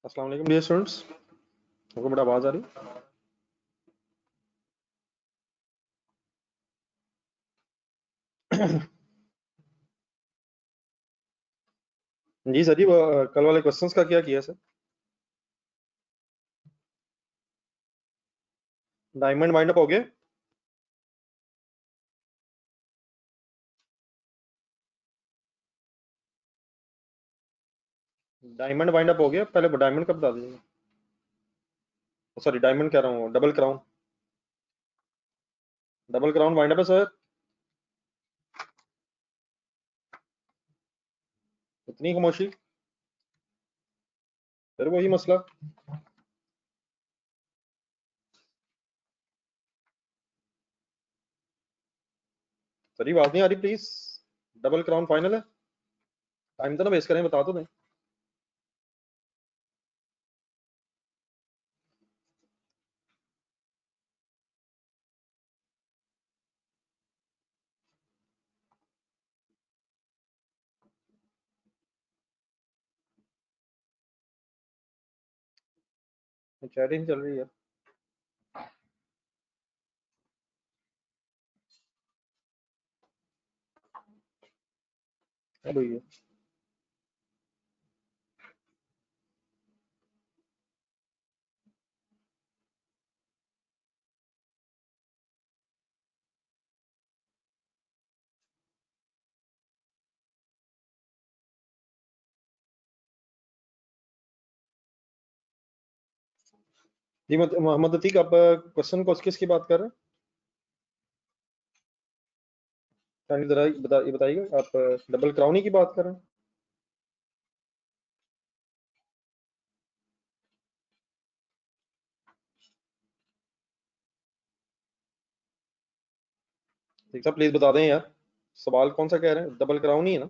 अस्सलाम वालेकुम dear students. हमको बड़ा आवाज आ रही जी सर जी। कल वाले क्वेश्चंस का क्या किया सर? डायमंड वाइंड अप हो गया? डायमंड वाइंड अप हो गया? पहले डायमंड का बता दीजिए। सॉरी, डायमंड कह रहा हूँ, double crown. Double crown wind up है सर। इतनी खामोशी, फिर वही मसला। सर आवाज नहीं आ रही प्लीज। डबल क्राउन फाइनल है? टाइम तो ना वेस्ट करें, बता तो दें। चैटिंग चल रही है भैया। जी मोहम्मद अतीक, आप क्वेश्चन को किसकी बात कर रहे हैं? काइंडली जरा ये बताइएगा, आप डबल क्राउन ही की बात कर रहे हैं? ठीक साहब, प्लीज बता दें यार, सवाल कौन सा कह रहे हैं? डबल क्राउन ही है ना?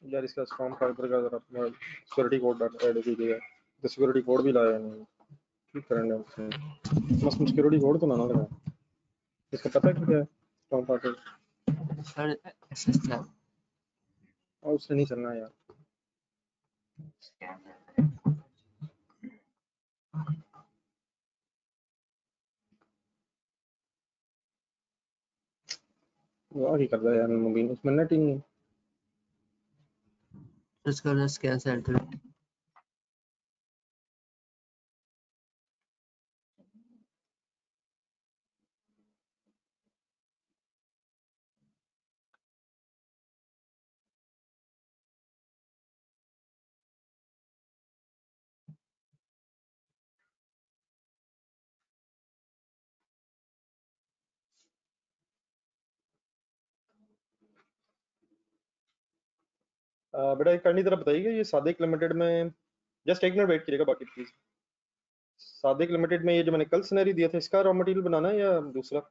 यार इसका स्ट्रॉन्ग फाइबर का जरा अपना सिक्योरिटी कोड ऐड कीजिएगा। तो सिक्योरिटी कोड भी लाया नहीं, ठीक करने उससे मस्त सिक्योरिटी कोड तो ना लगा। इसका पता है क्या है स्ट्रॉन्ग फाइबर? सर SSL और उससे नहीं चलना यार। वाह ही कर रहा है यार मुबीन, उसमें नेट ही नहीं। इसका स्कैन सेंटर बेटा एक करनी तरह बताइएगा, ये सादिक लिमिटेड में जस्ट एक मिनट वेट करिएगा बाकी प्लीज। सादिक लिमिटेड में ये जो मैंने कल सिनेरियो दिया था, इसका रॉ मटेरियल बनाना है या दूसरा?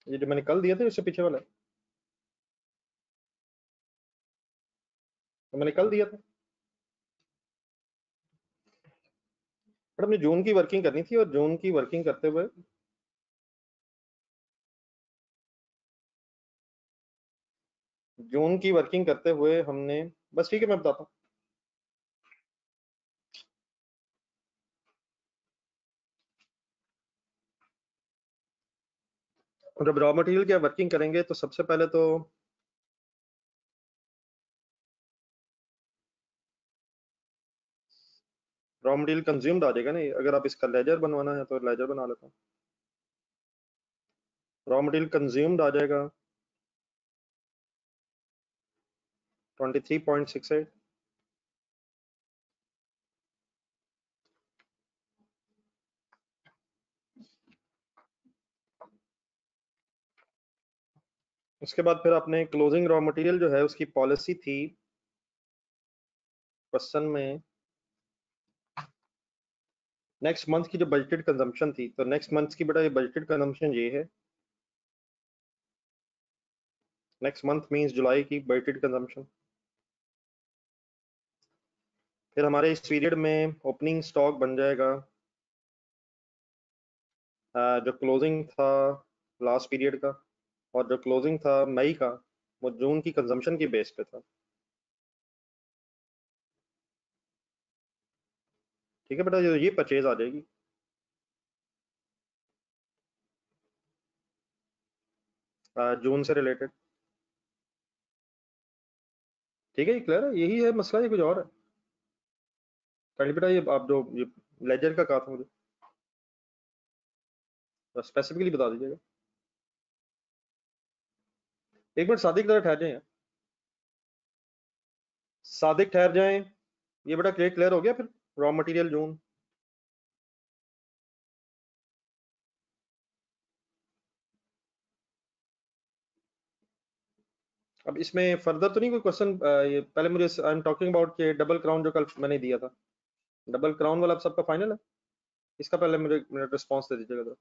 ये जो मैंने कल दिया था उससे पीछे वाला तो मैंने कल दिया था। बट हमने जून की वर्किंग करनी थी, और जून की वर्किंग करते हुए जून की वर्किंग करते हुए हमने, बस ठीक है मैं बताता हूँ। जब रॉ मटेरियल की वर्किंग करेंगे तो सबसे पहले तो रॉ मटेरियल कंज्यूम्ड आ जाएगा ना। अगर आप इसका लेजर बनवाना है तो लेजर बना लेता हूँ। रॉ मटेरियल कंज्यूम्ड आ जाएगा 23.68। उसके बाद फिर आपने क्लोजिंग रॉ मटेरियल जो है उसकी पॉलिसी थी क्वेश्चन में, नेक्स्ट मंथ की जो बजटेड कंजम्पशन थी, तो नेक्स्ट मंथ की बेटा ये बजटेड कंजम्पशन ये है। नेक्स्ट मंथ मींस जुलाई की बजटेड कंजम्पशन। फिर हमारे इस पीरियड में ओपनिंग स्टॉक बन जाएगा जो क्लोजिंग था लास्ट पीरियड का, और जो क्लोजिंग था मई का वो जून की कंजम्पशन की बेस पे था। ठीक है बेटा, ये परचेज आ जाएगी। जून से रिलेटेड। ठीक है, ये क्लियर है, यही है मसला, ये कुछ और है। कहीं बेटा ये आप जो ये लेजर का कहा था मुझे स्पेसिफिकली बता दीजिएगा। एक मिनट सादिक जरा ठहर जाए, सादिक ठहर जाएं। ये बेटा क्लियर हो गया फिर रॉ मटेरियल जून। अब इसमें फर्दर तो नहीं कोई क्वेश्चन? ये पहले मुझे आई एम टॉकिंग अबाउट के डबल क्राउन जो कल मैंने दिया था, डबल क्राउन वाला अब सबका फाइनल है? इसका पहले मुझे रिस्पॉन्स दे दीजिएगा जरा।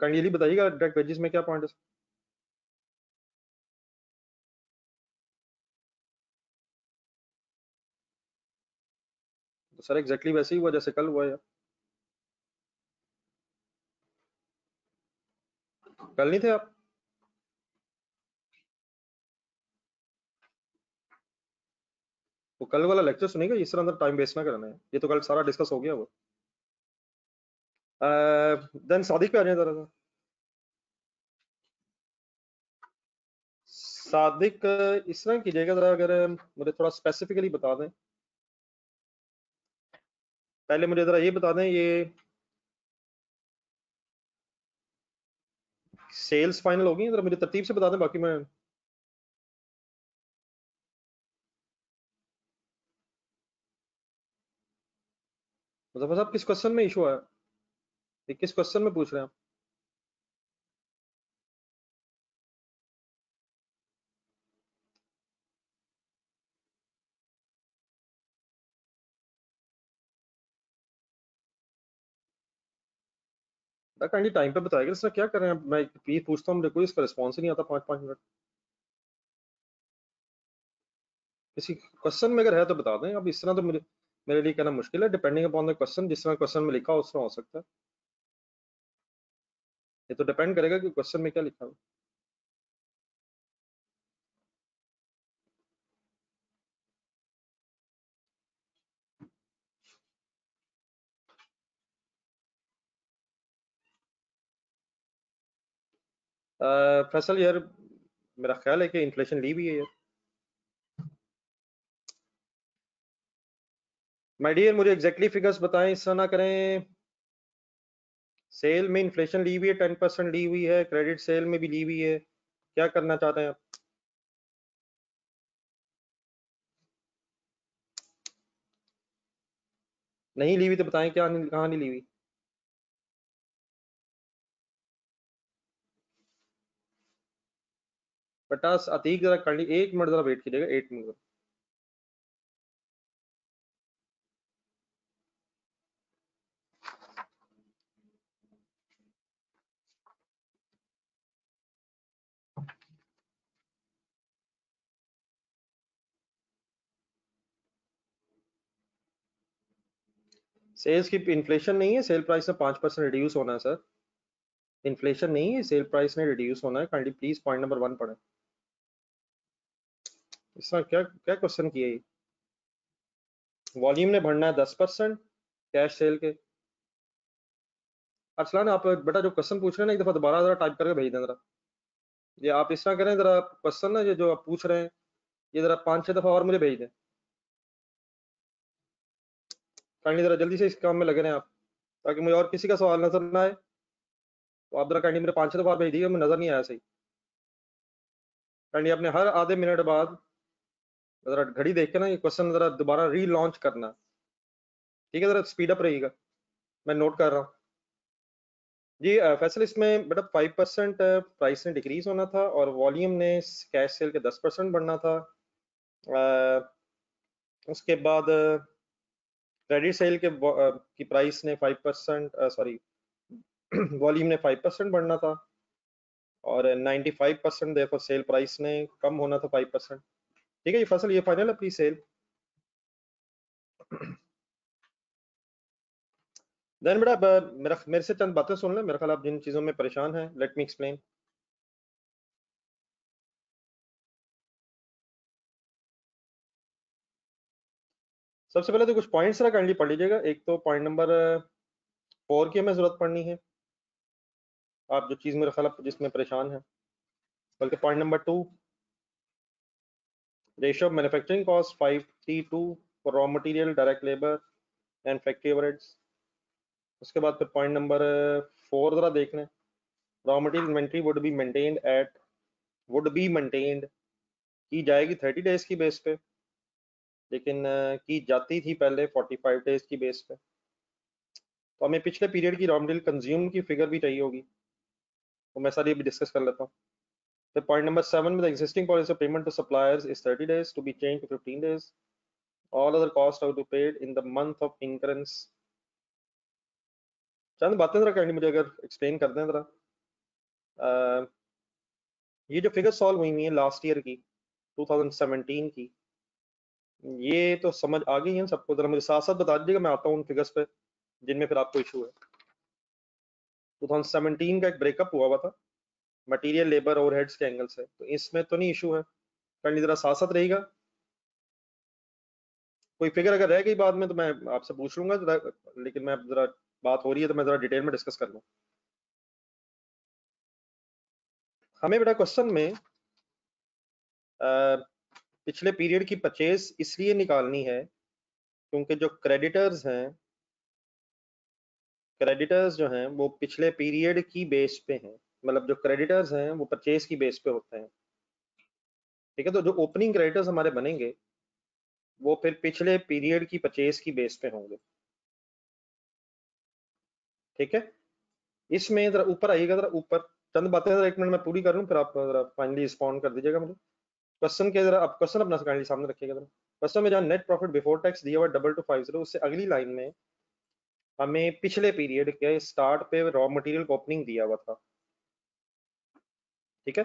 काइंडली बताइएगा डायरेक्ट वेजेस में क्या पॉइंट है। तो सर एग्जैक्टली वैसे ही हुआ जैसे कल हुआ यार। कल नहीं थे आप? वो कल वाला लेक्चर सुनेगा, इस तरह टाइम वेस्ट ना करना है, ये तो कल सारा डिस्कस हो गया वो। देन सादिक पे आ जाए जरा सा। सादिक इस तरह कीजिएगा जरा, अगर मुझे थोड़ा स्पेसिफिकली बता दें। पहले मुझे जरा ये बता दें, ये सेल्स फाइनल होगी, जरा मुझे तरतीब से बता दें, बाकी मैं मुजफ्फर साहब किस क्वेश्चन में इशू आया, ये किस क्वेश्चन में पूछ रहे हैं आप? काइंडली टाइम पे बताएगा सर, क्या कर रहे हैं आप? मैं प्लीज पूछता हूँ, मुझे कोई इसका रिस्पॉन्स ही नहीं आता 5-5 मिनट। किसी क्वेश्चन में अगर है तो बता दें, अब इस तरह तो मुझे मेरे लिए कहना मुश्किल है, डिपेंडिंग अपॉन द क्वेश्चन, जिस तरह क्वेश्चन में लिखा हो उस तरह हो सकता है। ये तो डिपेंड करेगा कि क्वेश्चन में क्या लिखा हो। फैसल यार, मेरा ख्याल है कि इन्फ्लेशन ली भी है यार। माय डियर मुझे एग्जैक्टली फिगर्स बताएं, इस तरह ना करें। सेल में इन्फ्लेशन ली हुई है, 10% ली हुई है, क्रेडिट सेल में भी ली हुई है, क्या करना चाहते हैं आप? नहीं ली हुई तो बताएं, क्या नहीं, कहाँ नहीं ली हुई? बेटा अतीक जरा कर ली, 1 मिनट जरा वेट कीजिएगा, 1 मिनट। सेल्स की इन्फ्लेशन नहीं है, सेल प्राइस में 5% रिड्यूस होना है सर। इन्फ्लेशन नहीं है, सेल प्राइस में रिड्यूस होना है। काइंडली प्लीज पॉइंट नंबर 1 पढ़ें। इस तरह क्या क्या क्वेश्चन किया ये? वॉल्यूम ने बढ़ना है 10% कैश सेल के। अरसलान आप बेटा जो क्वेश्चन पूछ रहे हैं ना, एक दफा दोबारा जरा टाइप करके भेज दें जरा। ये आप इस तरह करें जरा, क्वेश्चन ना ये जो आप पूछ रहे हैं, ये जरा 5-6 दफा और मुझे भेज दें। काइंडली जरा जल्दी से इस काम में लगे रहें आप, ताकि मुझे और किसी का सवाल नजर ना आए। तो आप जरा काइंडली मेरे 5-6 दफा भेज दिए, मुझे नजर नहीं आया सही। काइंडली अपने हर आधे मिनट बाद जरा घड़ी देख के ना ये क्वेश्चन जरा दोबारा री लॉन्च करना। ठीक है, जरा स्पीड अप रहिएगा, मैं नोट कर रहा हूँ जी। फैसल, इसमें बेटा 5% प्राइस ने डिक्रीज होना था और वॉल्यूम ने कैश सेल के 10% बढ़ना था। उसके बाद क्रेडिट सेल के की प्राइस ने 5%, सॉरी वॉल्यूम ने 5% बढ़ना था और 95% देखो सेल प्राइस ने कम होना था 5%। ठीक है ये फसल, ये फाइनल अपनी सेल। देन बेटा मेरा मेरे से चंद बातें सुन ले, मेरे ख्याल आप जिन चीजों में परेशान हैं, लेट मी एक्सप्लेन। सबसे पहले तो कुछ पॉइंट्स जरा काइंडली पढ़ लीजिएगा। एक तो पॉइंट नंबर 4 की हमें जरूरत पड़नी है, आप जो चीज मेरे ख्याल जिसमें परेशान है। बल्कि point number 2, ratio of manufacturing cost 5:2 for raw material, direct labour and factory overheads. उसके बाद फिर पॉइंट नंबर 4 जरा देख लें। Raw material inventory would be maintained की जाएगी 30 डेज की बेस पे, लेकिन की जाती थी पहले 45 डेज की बेस पे। तो हमें पिछले पीरियड की रॉ मटेरियल कंज्यूम की फिगर भी चाहिए होगी, तो मैं सारी अभी डिस्कस कर लेता हूँ। फिर पॉइंट नंबर 7 में the existing policy of payment to suppliers is 30 days to be change to 15 days। All other cost are to paid in the month of incurrence. चंद बातें जरा काइंडली मुझे अगर एक्सप्लेन कर दें जरा। ये जो फिगर सॉल्व हुई हुई है लास्ट ईयर की, 2017 की, ये तो समझ आ गई है सबको? जरा मुझे साथ साथ बता दीजिएगा, मैं आता हूँ उन फिगर्स पे जिनमें फिर आपको इशू है। 2017 का एक ब्रेकअप हुआ था मटेरियल, लेबर, ओवरहेड्स के एंगल से, तो इसमें तो नहीं इशू है? काइंडली जरा साथ साथ रहेगा। कोई फिगर अगर रह गई बाद में तो मैं आपसे पूछ लूंगा जरा, लेकिन मैं जरा बात हो रही है तो मैं जरा डिटेल में डिस्कस कर लूँ। हमें बेटा क्वेश्चन में पिछले पीरियड की परचेज इसलिए निकालनी है क्योंकि जो क्रेडिटर्स जो हैं वो पिछले पीरियड की बेस पे हैं। मतलब जो क्रेडिटर्स हैं वो परचेज की बेस पे होते हैं। ठीक है, तो जो ओपनिंग क्रेडिटर्स हमारे बनेंगे वो फिर पिछले पीरियड की परचेज की बेस पे होंगे। ठीक है, इसमें जरा ऊपर आइएगा, जरा ऊपर चंद बातें जरा 1 मिनट में पूरी कर लूं, फिर आप जरा फाइनली रिस्पॉन्ड कर दीजिएगा मुझे। क्वेश्चन के जरा आप क्वेश्चन अपना काइंडली सामने रखिएगा जरा। क्वेश्चन में जहाँ नेट प्रॉफिट बिफोर टैक्स दिया हुआ 2250, उससे अगली लाइन में हमें पिछले पीरियड के स्टार्ट पे रॉ मटेरियल को ओपनिंग दिया हुआ था। ठीक है,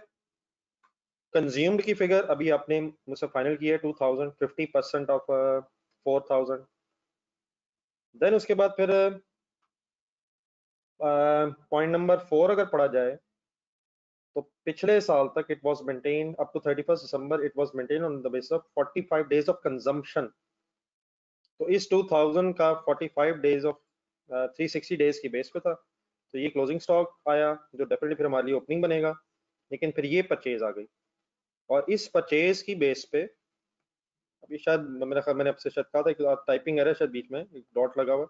कंज्यूम्ड की फिगर अभी आपने मुझसे फाइनल की है 2000, 50% ऑफ 4000। देन उसके बाद फिर पॉइंट नंबर 4 अगर पढ़ा जाए तो पिछले साल तक it was maintain up to 31 December, it was maintain on the basis of 45 days of consumption. तो इस 2000 का 45 डेज ऑफ 360 डेज की बेस पे था, तो ये क्लोजिंग स्टॉक आया जो डेफिनेटली फिर हमारे लिए ओपनिंग बनेगा। लेकिन फिर ये परचेज आ गई और इस परचेज की बेस पे अभी शायद मेरा ख्याल मैंने आपसे शायद कहा था कि टाइपिंग एरर शायद बीच में एक डॉट लगा हुआ।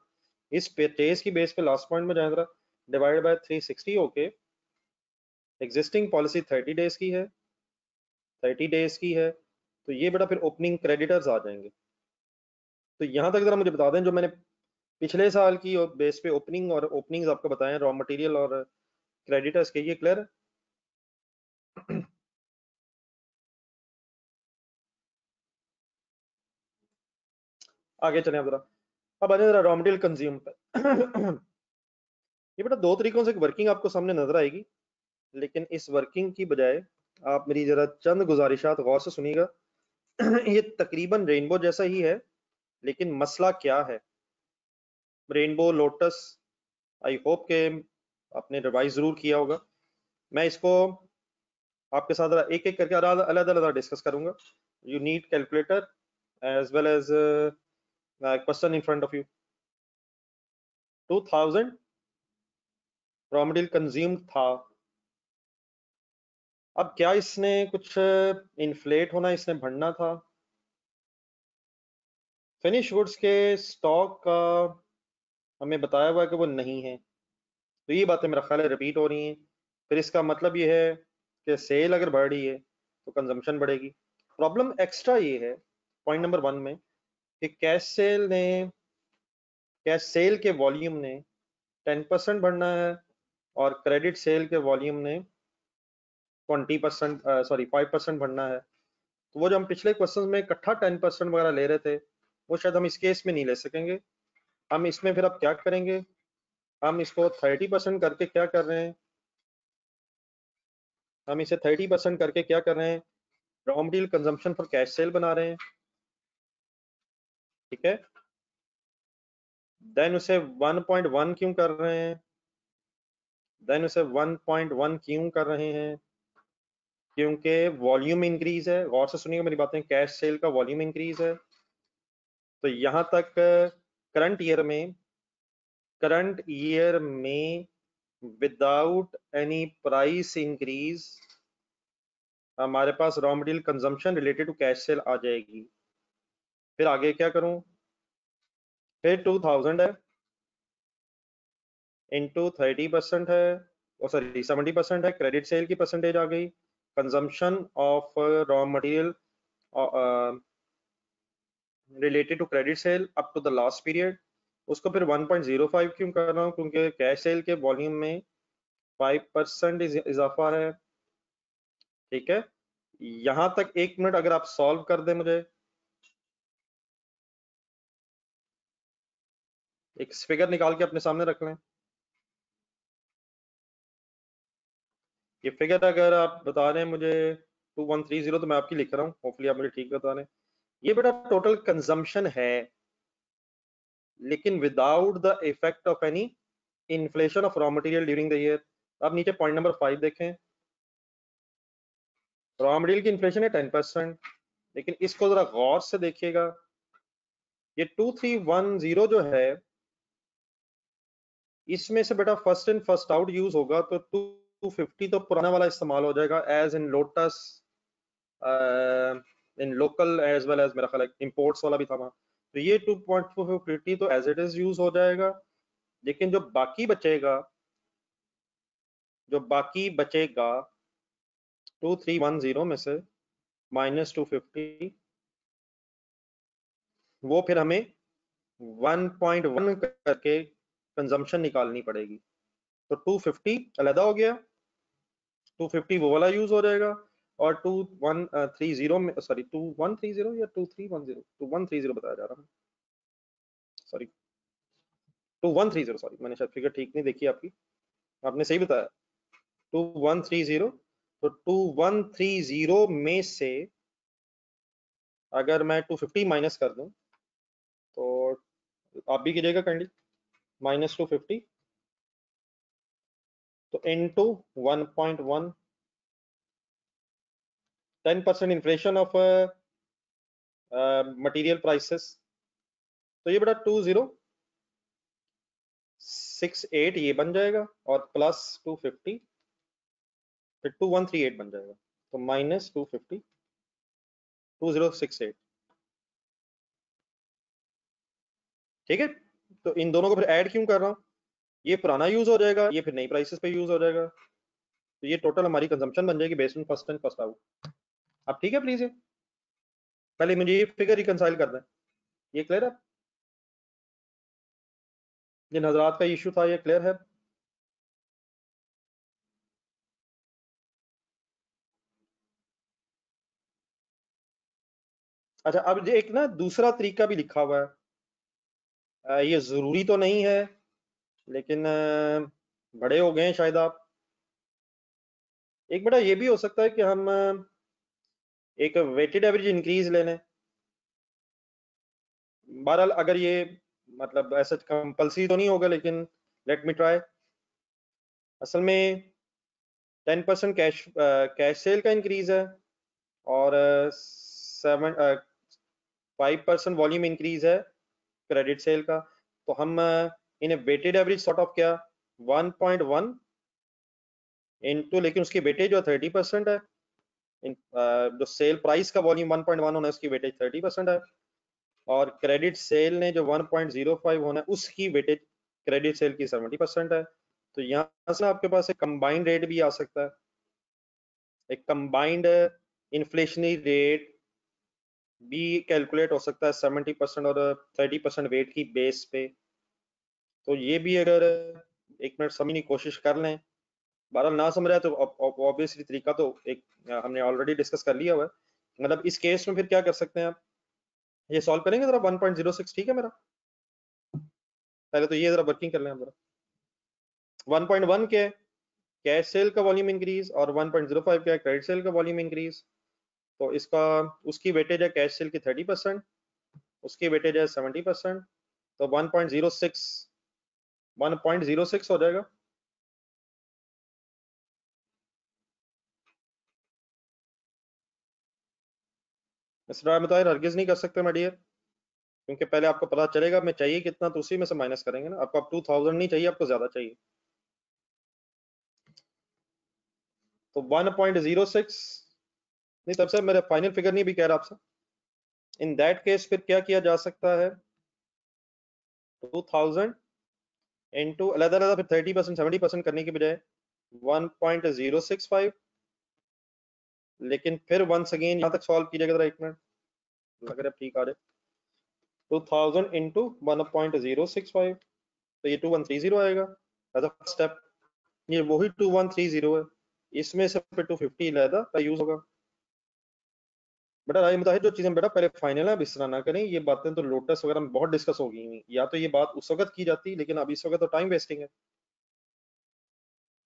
इस परचेज की बेस पे लास्ट पॉइंट में जाए जरा, divide by 360 okay. Existing policy 30 days की है, 30 डेज की है, तो ये बेटा फिर ओपनिंग क्रेडिटर्स आ जाएंगे। तो यहाँ तक जरा मुझे बता दें जो मैंने पिछले साल की बेस पे ओपनिंग और ओपनिंग्स आपको बताएं रॉ मटेरियल और क्रेडिटर्स के, ये क्लियर है? आगे चलें आप जरा। अब आ जाए जरा रॉ मटेरियल कंज्यूम पर। ये बेटा दो तरीकों से वर्किंग आपको सामने नजर आएगी, लेकिन इस वर्किंग की बजाय आप मेरी जरा चंद गुजारिशात गौर से सुनिएगा। ये तकरीबन रेनबो जैसा ही है, लेकिन मसला क्या है? रेनबो, लोटस, आई होप के आपने रिवाइज जरूर किया होगा। मैं इसको आपके साथ एक एक करके अलग अलग डिस्कस करूंगा। You need calculator as well as question in front of you. 2000 raw material consume था। अब क्या इसने कुछ इन्फ्लेट होना, इसने बढ़ना था? फिनिश गुड्स के स्टॉक का हमें बताया हुआ है कि वो नहीं है, तो ये बातें मेरा ख्याल है रिपीट हो रही हैं। फिर इसका मतलब ये है कि सेल अगर बढ़ रही है तो कंजम्पशन बढ़ेगी। प्रॉब्लम एक्स्ट्रा ये है पॉइंट नंबर 1 में कि कैश सेल ने कैश सेल के वॉल्यूम ने 10% बढ़ना है और क्रेडिट सेल के वॉल्यूम ने 20% सॉरी 5% बढ़ना है। तो वो जो हम पिछले क्वेश्चन में इकट्ठा 10% वगैरह ले रहे थे, वो शायद हम इस केस में नहीं ले सकेंगे। हम इसमें फिर अब क्या करेंगे, हम इसको 30% करके क्या कर रहे हैं, हम इसे 30% करके क्या कर रहे हैं, raw material consumption for cash cell बना रहे हैं, ठीक है। देन उसे 1.1 क्यों कर रहे हैं, देन उसे 1.1 क्यों कर रहे हैं, क्योंकि वॉल्यूम इंक्रीज है। गौर से सुनिएगा मेरी बातें, कैश सेल का वॉल्यूम इंक्रीज है। तो यहां तक करंट ईयर में विदाउट एनी प्राइस इंक्रीज हमारे पास raw material consumption related to cash sale आ जाएगी। फिर आगे क्या करूं, फिर 2000 है इंटू 30% है, सॉरी 70% है, क्रेडिट सेल की परसेंटेज आ गई, consumption of raw material related to credit sale up to the last period, उसको फिर 1.05 क्यों कर रहा हूँ, क्योंकि कैश सेल के वॉल्यूम में 5% इजाफा है, ठीक है। यहां तक 1 मिनट अगर आप सॉल्व कर दें, मुझे एक फिगर निकाल के अपने सामने रख लें। ये फिगर अगर आप बता रहे हैं मुझे 2130, तो मैं आपकी लिख रहा हूँ, होपफुली आप मुझे ठीक बता रहे हैं। ये बेटा टोटल कंजम्पशन है, लेकिन without the effect of any inflation of raw material during the year. अब नीचे पॉइंट नंबर 5 देखें, रॉ मटेरियल की इन्फ्लेशन है 10%, लेकिन इसको जरा गौर से देखिएगा, ये 2310 जो है, इसमें से बेटा first in first out use होगा, तो 250 तो पुराना वाला इस्तेमाल हो जाएगा, as in lots, in local as well as मेरा ख्याल इंपोर्ट्स वाला भी था वहां। तो ये 2.450 तो एज इट इज यूज हो जाएगा, लेकिन जो बाकी बचेगा 2310 में से -250, वो फिर हमें 1.1 करके कंजम्पशन निकालनी पड़ेगी। तो 250 अलहदा हो गया, 250 वो वाला यूज हो जाएगा, और 2130 में, सॉरी 2130 या 2310, 2130 बताया जा रहा है, सॉरी 2130, सॉरी मैंने शायद फिगर ठीक नहीं देखी आपकी, आपने सही बताया 2130। तो 2130 में से अगर मैं 250 माइनस कर दूं, तो आप भी कीजिएगा काइंडली, -250 तो into 1.1, 10% inflation of material prices, तो ये बेटा 2068 ये बन जाएगा, और प्लस 250 फिर 2138 बन जाएगा, तो -250 2068, ठीक है। तो इन दोनों को फिर ऐड क्यों कर रहा हूँ, ये पुराना यूज हो जाएगा, ये फिर नई प्राइसेस पे यूज हो जाएगा, तो ये टोटल हमारी कंजम्पशन बन जाएगी based on first in first out. अब ठीक है, प्लीज ये पहले मुझे ये फिगर रिकंसाइल कर दें, ये क्लियर है, जिन हजरात का इशू था ये क्लियर है। अच्छा, अब एक ना दूसरा तरीका भी लिखा हुआ है, ये जरूरी तो नहीं है, लेकिन बड़े हो गए हैं शायद आप, एक बेटा ये भी हो सकता है कि हम एक वेटेड एवरेज इंक्रीज ले लें। बहरहाल अगर ये मतलब ऐसा कंपल्सरी तो नहीं होगा, लेकिन लेट मी ट्राई। असल में 10% कैश सेल का इंक्रीज है, और 5% वॉल्यूम इंक्रीज है क्रेडिट सेल का। तो हम इन्हें वेटेड एवरेज सॉर्ट ऑफ क्या 1.1 इनटू, लेकिन उसकी वेटेज जो 30% है, जो सेल प्राइस का वॉल्यूम 1.1 होना है उसकी वेटेज 30% है, और क्रेडिट सेल ने जो 1.05 होना है उसकी वेटेज क्रेडिट सेल की 70% है। तो यहाँ से आपके पास एक कंबाइंड रेट भी आ सकता है, एक कंबाइंड इन्फ्लेशनरी रेट भी कैलकुलेट हो सकता है 70% और 30% वेट की बेस पे। तो ये भी अगर एक मिनट समझने की कोशिश कर लें, बहरहाल ना समझ रहा है तो ऑब्वियसली तरीका तो एक हमने ऑलरेडी डिस्कस कर लिया हुआ है। मतलब इस केस में फिर क्या कर सकते हैं आप, ये सॉल्व करेंगे जरा 1.06, ठीक है मेरा। पहले तो ये जरा वर्किंग कर लें हम जरा। 1.1 के कैश सेल का वॉल्यूम इंक्रीज और 1.05 क्या क्रेडिट सेल का वॉल्यूम इंक्रीज। तो इसका उसकी वेटेज है कैश सेल की 30%, उसकी वेटेज है 70%, तो 1.06 हो जाएगा। मिस्टर मुताहिर हरगिज नहीं कर सकते मैं डियर, क्योंकि पहले आपको पता चलेगा मैं चाहिए कितना, तो उसी में से माइनस करेंगे ना। आपको अब 2000 नहीं चाहिए, आपको ज्यादा चाहिए। तो 1.06 नहीं, तब से मेरा फाइनल फिगर नहीं भी कह रहा आपसे। इन दैट केस फिर क्या किया जा सकता है, 2000 इंटू अलग फिर 30% 70% करने की बजाय 1.065, लेकिन फिर वंस अगेन यहाँ तक सॉल्व कीजिएगा जरा, एक मिनट लग रहा है ठीक आ जाए। 2000 इंटू 1.065, तो ये 2130 आएगा एज अ फर्स्ट स्टेप। ये वही 2130 है, इसमें से फिर 250 लहदा का यूज होगा। बेटा राय मुताहिर जो चीजें बेटा पहले फाइनल है, अब इस तरह ना करें। ये बातें तो लोटस वगैरह में बहुत डिस्कस हो गई हुई, या तो ये बात उस वक्त की जाती, लेकिन अब इस वक्त तो टाइम वेस्टिंग है।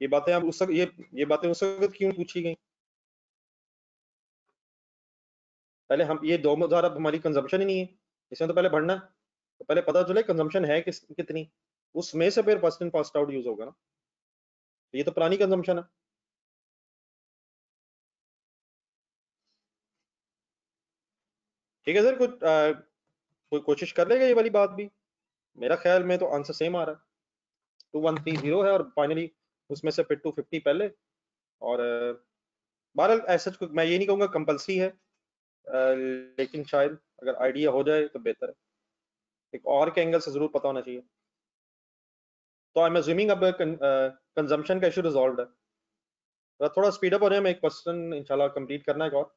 ये बातें अब उस वक्त ये बातें उस वक्त क्यों पूछी गई। पहले हम ये 2000 अब हमारी कंजम्पशन ही नहीं है, इसमें तो पहले बढ़ना है, तो पहले पता चले कंजम्पशन है कितनी, उसमें से फिर first in first out use होगा ना। तो ये तो पुरानी कंजम्पशन है। ठीक है सर, कोई कोशिश कर लेगा ये वाली बात भी। मेरा ख्याल में तो आंसर सेम आ रहा है, 2130 है, और फाइनली उसमें से फिर 250 पहले। और बहरहाल ऐसा मैं ये नहीं कहूँगा कंपल्सरी है, लेकिन शायद अगर आइडिया हो जाए तो बेहतर है, एक और के एंगल से जरूर पता होना चाहिए। तो आई एम अज्यूमिंग अब कंजम्पशन का इशू रिजॉल्व है। थोड़ा स्पीड अप हो जाए, मैं एक क्वेश्चन इंशाल्लाह कंप्लीट करना है और।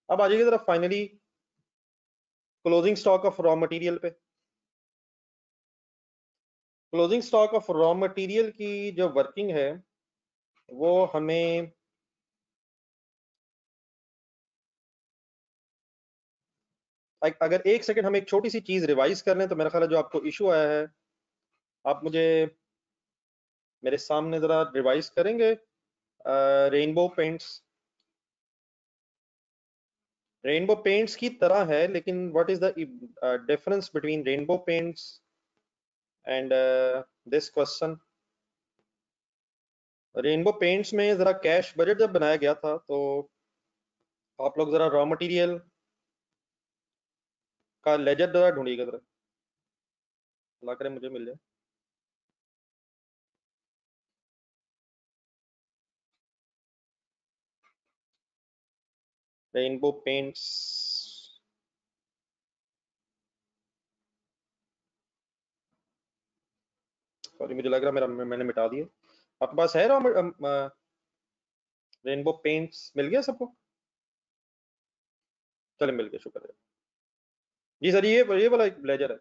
अब आ जाइए जरा finally closing stock of raw material पे। Closing stock of raw material की जो वर्किंग है वो हमें अगर एक सेकंड हम एक छोटी सी चीज रिवाइज कर लें, तो मेरा ख्याल है जो आपको इशू आया है, आप मुझे मेरे सामने जरा रिवाइज करेंगे। रेनबो पेंट्स की तरह है, लेकिन what is the difference between rainbow paints and this question. Rainbow paints में जरा कैश बजट जब बनाया गया था, तो आप लोग जरा रॉ मटेरियल का लेजर जरा ढूंढिएगा जरा, अल्लाह करे मुझे मिल जाए। रेनबो पेंट्स, सॉरी मुझे लग रहा मेरा मैंने मिटा दिया। आपके पास है रेनबो पेंट्स, मिल गया सबको? चले मिल गया, शुक्र है जी सर। ये वाला एक ब्लेजर है,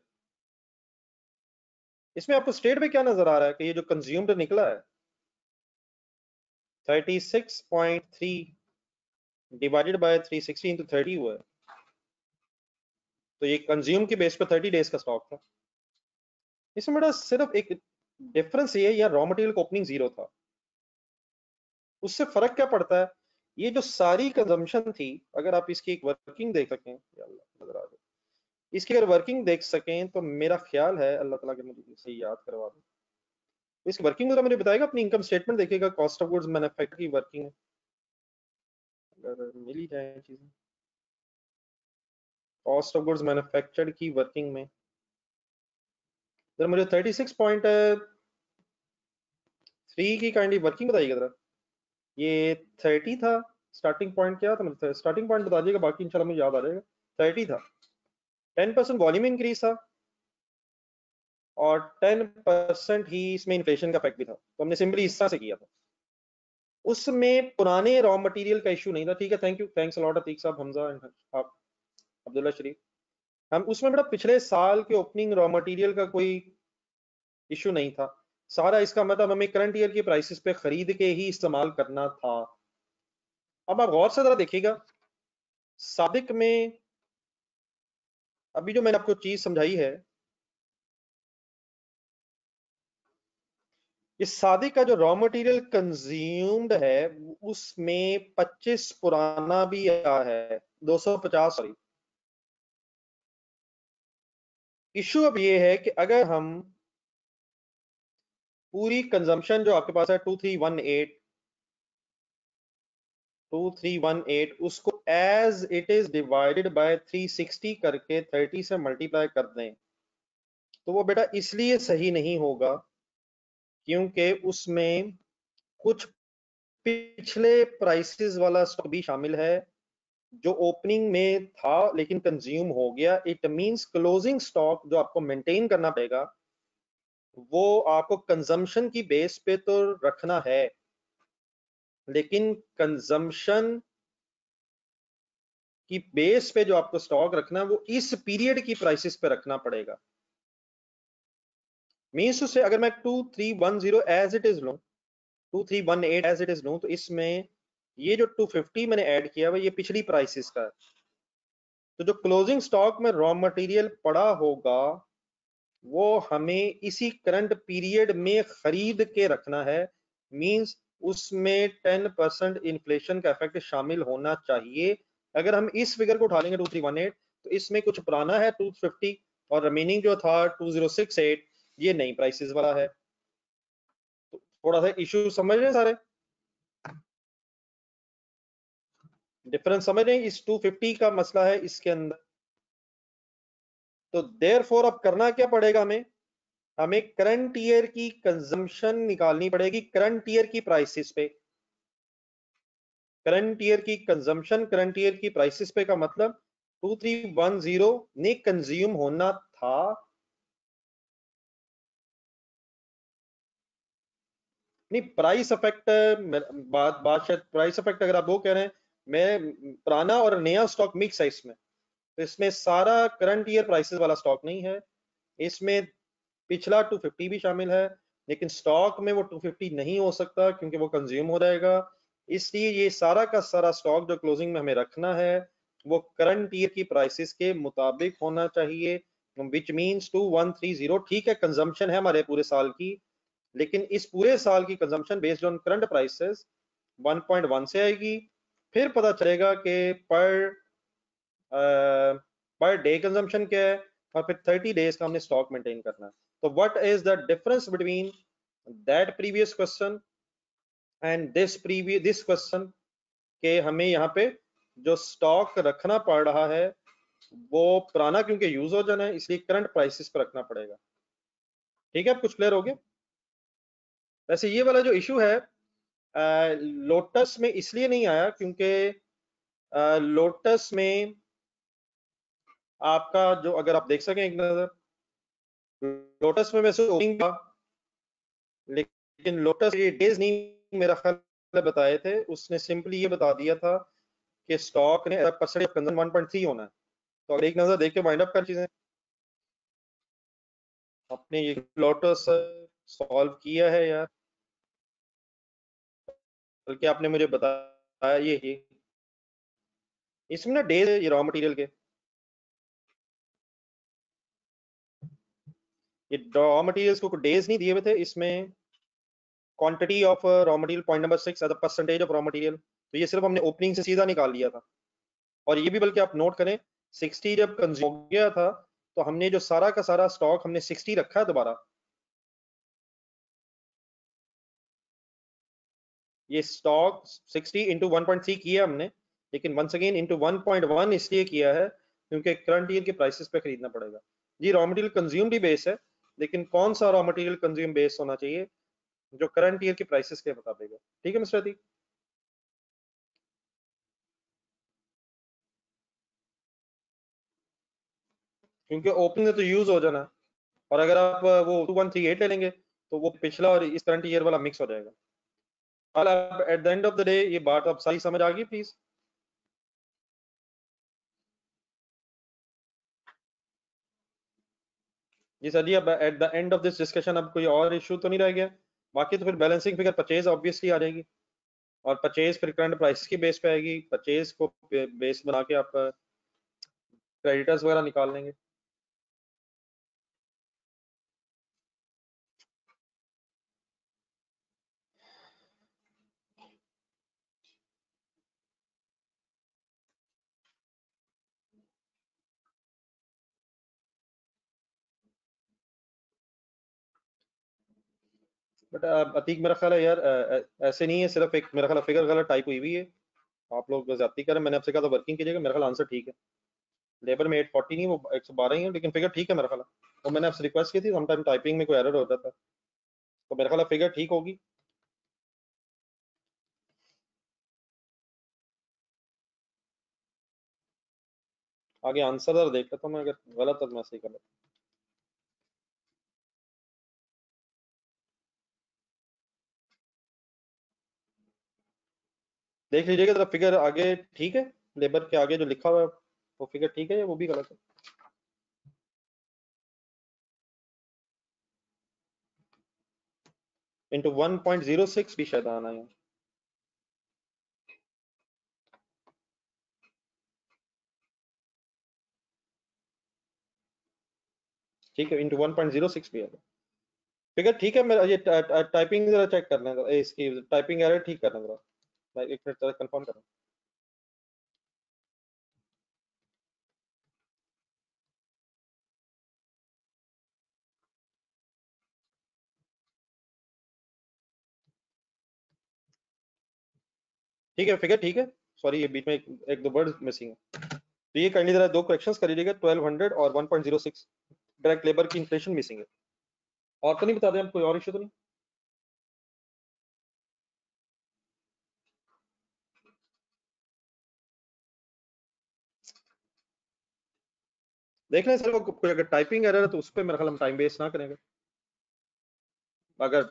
इसमें आपको स्टेट पे क्या नजर आ रहा है कि ये जो कंज्यूम्ड निकला है 36.3 डिवाइडेड बाय 360 इंटू 30 हुआ है, तो ये कंज्यूम की बेस पे 30 डेज का स्टॉक था। इसमें मेरा सिर्फ एक डिफरेंस ये है, यार रॉ मटेरियल का ओपनिंग 0 था, उससे फर्क क्या पड़ता है। ये जो सारी कंजम्पशन थी, अगर आप इसकी एक वर्किंग देख सकें, या अल्लाह नजर आ जाए, इसकी अगर वर्किंग देख सकें, तो मेरा ख्याल है, अल्लाह ताला के मुझे इसे याद करवा दो, तो इसकी वर्किंग मुझे बताएगा। अपनी इनकम स्टेटमेंट देखिएगा, कॉस्ट ऑफ गुड्स मैन्युफैक्चर की वर्किंग है, अगर मिल ही जाए चीजें। कॉस्ट ऑफ गुड्स मैन्युफैक्चर्ड की वर्किंग में जरा मुझे 36.3 की काइंडली वर्किंग बताइएगा जरा। ये 30 था स्टार्टिंग पॉइंट, क्या था मुझे स्टार्टिंग पॉइंट बता दीजिएगा, बाकी इंशाल्लाह मुझे याद आ जाएगा। 30 था, 10% वॉल्यूम इंक्रीज था, और 10% ही इसमें इन्फ्लेशन का इफेक्ट भी था, तो हमने सिंपली इस तरह से किया था। उसमें पुराने रॉ मटेरियल का इशू नहीं था, ठीक है। Thank you, thanks a lot Atiq साहब, हमजा एंड आप अब्दुल्ला शरीफ। हम उसमें बेटा पिछले साल के ओपनिंग रॉ मटेरियल का कोई इशू नहीं था। सारा इसका मतलब हमें करंट ईयर की प्राइसेस पे खरीद के ही इस्तेमाल करना था। अब आप गौर से जरा देखिएगा, सादिक में अभी जो मैंने आपको चीज समझाई है, इस सादिक का जो रॉ मटेरियल कंज्यूम्ड है उसमें 25 पुराना भी आया है, 250 सॉरी। इशू अब ये है कि अगर हम पूरी कंजम्पशन जो आपके पास है 2318 उसको as it is divided by 360 करके 30 से मल्टीप्लाई कर दें, तो वो बेटा इसलिए सही नहीं होगा क्योंकि उसमें कुछ पिछले प्राइसेस वाला स्टॉक भी शामिल है जो ओपनिंग में था लेकिन कंज्यूम हो गया। इट मींस क्लोजिंग स्टॉक जो आपको मेंटेन करना पड़ेगा वो आपको कंजम्पशन की बेस पे तो रखना है, लेकिन कंजम्पशन की बेस पे जो आपको स्टॉक रखना है वो इस पीरियड की प्राइसेस पे रखना पड़ेगा। मींस उससे अगर मैं 2310 एज इट इज लूं, 2318 एज इट इज लूं, तो इसमें ये जो 250 मैंने ऐड किया हुआ ये पिछली प्राइसेस का है। तो जो क्लोजिंग स्टॉक में रॉ मटेरियल पड़ा होगा वो हमें इसी करंट पीरियड में खरीद के रखना है। मींस उसमें 10% इन्फ्लेशन का इफेक्ट शामिल होना चाहिए। अगर हम इस फिगर को उठा लेंगे 2318, तो इसमें कुछ पुराना है 250 और रिमेनिंग जो था 2068 ये नई प्राइसेस वाला है। तो थोड़ा सा इशू समझ रहे हैं सारे, डिफरेंस समझ रहे हैं, इस 250 का मसला है इसके अंदर। तो देयरफॉर अब करना क्या पड़ेगा हमें, हमें करंट ईयर की कंजम्पशन निकालनी पड़ेगी करंट ईयर की प्राइसेस पे। करंट ईयर की कंजम्पशन करंट ईयर की प्राइसेस पे का मतलब 2310 ने कंज्यूम होना था। नहीं प्राइस इफेक्ट, बात शायद प्राइस इफेक्ट अगर आप वो कह रहे हैं, मैं पुराना और नया स्टॉक मिक्स है इसमें, तो इसमें सारा करंट ईयर प्राइसेस वाला स्टॉक नहीं है, इसमें पिछला 250 भी शामिल है, लेकिन स्टॉक में वो 250 नहीं हो सकता क्योंकि वो कंज्यूम हो जाएगा। इसलिए ये सारा का सारा स्टॉक जो क्लोजिंग में हमें रखना है वो करंट ईयर की प्राइसेस के मुताबिक होना चाहिए, विच मीन्स 2130। ठीक है कंजम्पशन है हमारे पूरे साल की, लेकिन इस पूरे साल की consumption based on current prices 1.1 से आएगी। फिर पता चलेगा कि पर डे कंजम्पशन क्या है और फिर 30 डेज का हमने स्टॉक मेंटेन करना है। तो what is the difference between that previous question and this question, के हमें यहाँ पे जो स्टॉक रखना पड़ रहा है वो पुराना क्योंकि यूज हो जाना है इसलिए करंट प्राइसेस पर रखना पड़ेगा। ठीक है, अब कुछ क्लियर हो गया। वैसे ये वाला जो इशू है लोटस में इसलिए नहीं आया क्योंकि लोटस में आपका जो, अगर आप देख सकें एक नजर, लोटस में वैसे ओपनिंग था लेकिन लोटस ये डेज नहीं मेरा ख्याल बताए थे, उसने सिंपली ये बता दिया था कि स्टॉक ने परसेंट ऑफ कंजन 1.3 होना है। तो अगर एक नजर देख के वाइंड अप कर चीजें, आपने ये लोटस सॉल्व किया है यार, बल्कि आपने मुझे बताया ये इसमें ना डेज ये रॉ मटेरियल के, ये रॉ मटेरियल्स को डेज नहीं दिए हुए थे, इसमें quantity of raw material point number 6 as a percentage of raw material, तो ये सिर्फ हमने ओपनिंग से सीधा निकाल लिया था। और ये भी बल्कि आप नोट करें 60 जब कंज्यूम हो गया था तो हमने जो सारा का सारा स्टॉक हमने 60 रखा है दोबारा, ये स्टॉक 60 इंटू 1.3 किया हमने, लेकिन वंस अगेन इंटू 1.1 इसलिए किया है क्योंकि करंट ईयर के प्राइसेस पे खरीदना पड़ेगा। जी रॉ मटेरियल कंज्यूम्ड ही बेस है, लेकिन कौन सा रॉ मटेरियल कंज्यूम बेस होना चाहिए जो करंट ईयर के प्राइसेस के मुताबिक है। ठीक है मिस्टर अतीक, क्योंकि ओपनिंग में तो यूज हो जाना है, और अगर आप वो 2138 ले लेंगे तो वो पिछला और इस करंट ईयर वाला मिक्स हो जाएगा। At the end of the day ये बात आप सारी समझ आ गई प्लीज। जी सर जी, अब at the end of this discussion अब कोई और इशू तो नहीं रह गया? बाकी तो फिर बैलेंसिंग फिगर परचेज ऑब्वियसली आ जाएगी, और परचेज फिर करंट प्राइस की बेस पे आएगी। परचेज को बेस बना के आप क्रेडिटर्स वगैरह निकाल लेंगे। बट अतीक मेरा ख्याल है यार, ऐसे नहीं है, सिर्फ एक मेरा ख्याल है फिगर गलत टाइप हुई हुई है। आप लोग ज्यादती करें, मैंने आपसे कहा था वर्किंग कीजिएगा, मेरा ख्याल आंसर ठीक है। लेबर में 840 नहीं, वो 112 ही है, लेकिन फिगर ठीक है मेरा ख्याल है। तो मैंने आपसे रिक्वेस्ट की थी, समटाइम टाइपिंग में कोई एरर हो जाता है, तो मेरा ख्याल है फिगर ठीक होगी। आगे आंसर जरा देख लेता हूँ मैं, अगर गलत है तो मैं सही कर लेता हूँ। देख लीजिएगा जरा फिगर आगे ठीक है, लेबर के आगे जो लिखा हुआ है वो फिगर ठीक है या वो भी गलत है? इंटू 1.06 भी शायद आना है। ठीक है, इंटू 1.06 भी है। फिगर ठीक है मेरा, ये टाइपिंग जरा चेक करना है, इसकी टाइपिंग एरर ठीक करना है जरा। मैं एक मिनट जरा कंफर्म कर। ठीक है, फिगर ठीक है। सॉरी, ये बीच में एक दो वर्ड मिसिंग है। तो ये काइंडली जरा दो करेक्शंस कर लीजिएगा, 1200 और 1.06 डायरेक्ट लेबर की इन्फ्लेशन मिसिंग है। और तो नहीं बता दें हम, कोई और इशू तो नहीं? देख लें सर, वो कोई अगर टाइपिंग एरर है तो उस पर मेरा ख्याल हम टाइम वेस्ट ना करेंगे। अगर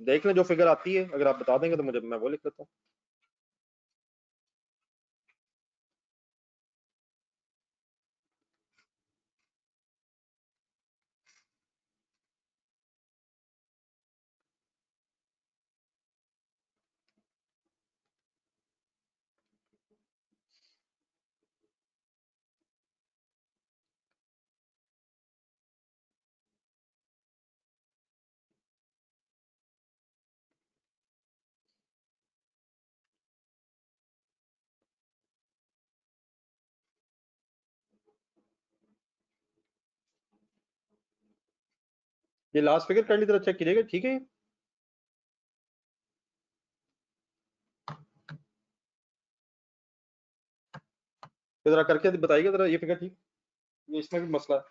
देख लें जो फिगर आती है, अगर आप बता देंगे तो मुझे, मैं वो लिख लेता हूँ। ये लास्ट फिगर काइंडली जरा चेक कीजिएगा, ठीक है? तो जरा करके बताइएगा जरा, ये फिगर ठीक? ये इसमें भी मसला है।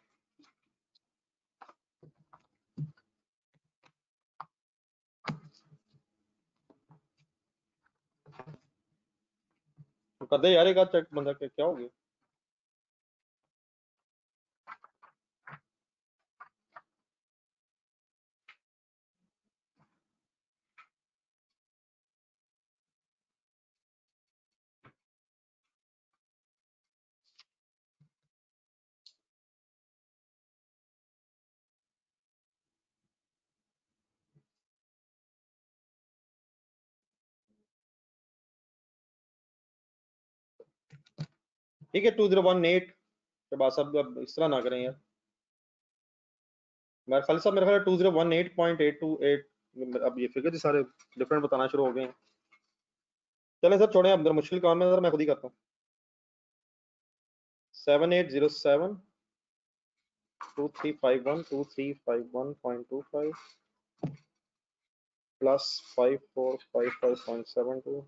तो कर दे यार एक आध चेक, बंदा क्या हो गया? ठीक है, 2018 के बाद सब अब इस तरह ना करें यार। मेरा खाली साहब, मेरा ख्याल 2018.828। अब ये फिगर ही सारे डिफरेंट बताना शुरू हो गए हैं। चलें सर, छोड़ें, अब मुश्किल काम है सर, मैं खुद ही करता हूँ। 7807 2351 2351.25 प्लस 5455.72।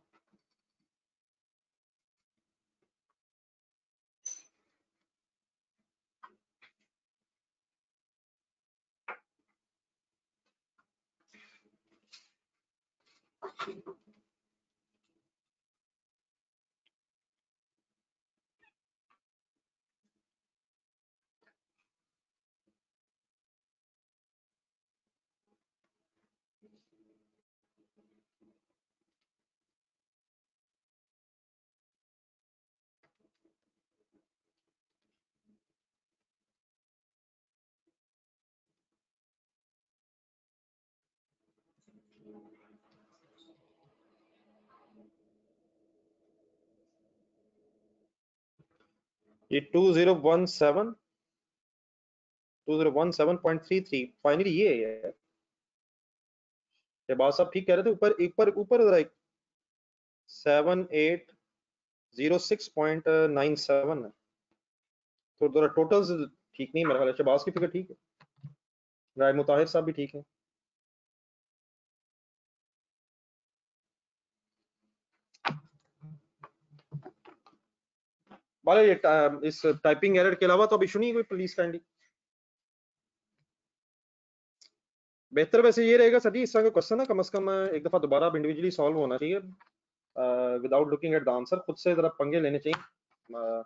ये 2017.33 फाइनली ये है। शहबाज साहब ठीक कह रहे थे, ऊपर ऊपर ऊपर जरा 7806.97 है। तो जरा टोटल्स ठीक नहीं मेरा ख्याल है। शहबाज की फिगर ठीक है, राय मुताहिर साहब भी ठीक है। बाले ये इस टाइपिंग एरर के अलावा तो अब इशू नहीं कोई, प्लीज काइंडली। बेहतर वैसे ये रहेगा सर जी, इस तरह का क्वेश्चन ना कम से कम एक दफा दोबारा आप इंडिविजुअली सॉल्व होना चाहिए without looking at the answer. खुद से जरा पंगे लेने चाहिए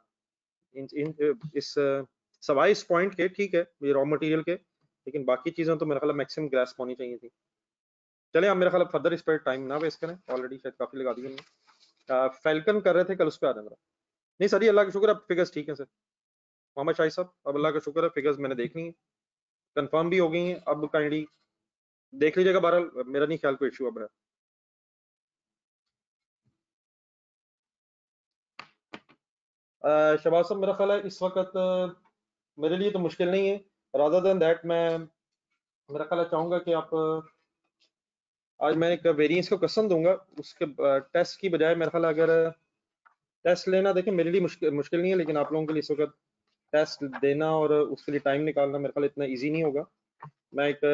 इस सवाई इस पॉइंट के, ठीक है ये रॉ मटेरियल के, लेकिन बाकी चीजें तो मेरा ख्याल मैक्सिमम ग्रास्प होनी चाहिए थी। चले आप मेरा ख्याल फर्दर इस पर टाइम ना वेस्ट करें, ऑलरेडी शायद काफी लगा दिए हमने। फैल्कन कर रहे थे कल, उस पर आ जाए। नहीं सर जी अल्लाह का शुक्र अब फिगर्स ठीक है सर। मोहम्मद शाही साहब अब अल्लाह का शुक्र है फिगर्स मैंने देखनी है, कंफर्म भी हो गई हैं। अब काइंडली देख लीजिएगा, बहरहाल मेरा नहीं ख्याल कोई इशू अब है। शहबाज साहब मेरा ख्याल है इस वक्त मेरे लिए तो मुश्किल नहीं है। रादर देन दैट मैं मेरा ख्याल है चाहूंगा कि आप आज मैं एक वेरिएंस का क्वेश्चन दूंगा, उसके टेस्ट की बजाय मेरा ख्याल है अगर टेस्ट लेना, देखें मेरे लिए मुश्किल नहीं है, लेकिन आप लोगों के लिए इस वक्त टेस्ट देना और उसके लिए टाइम निकालना मेरे ख्याल इतना इजी नहीं होगा। मैं एक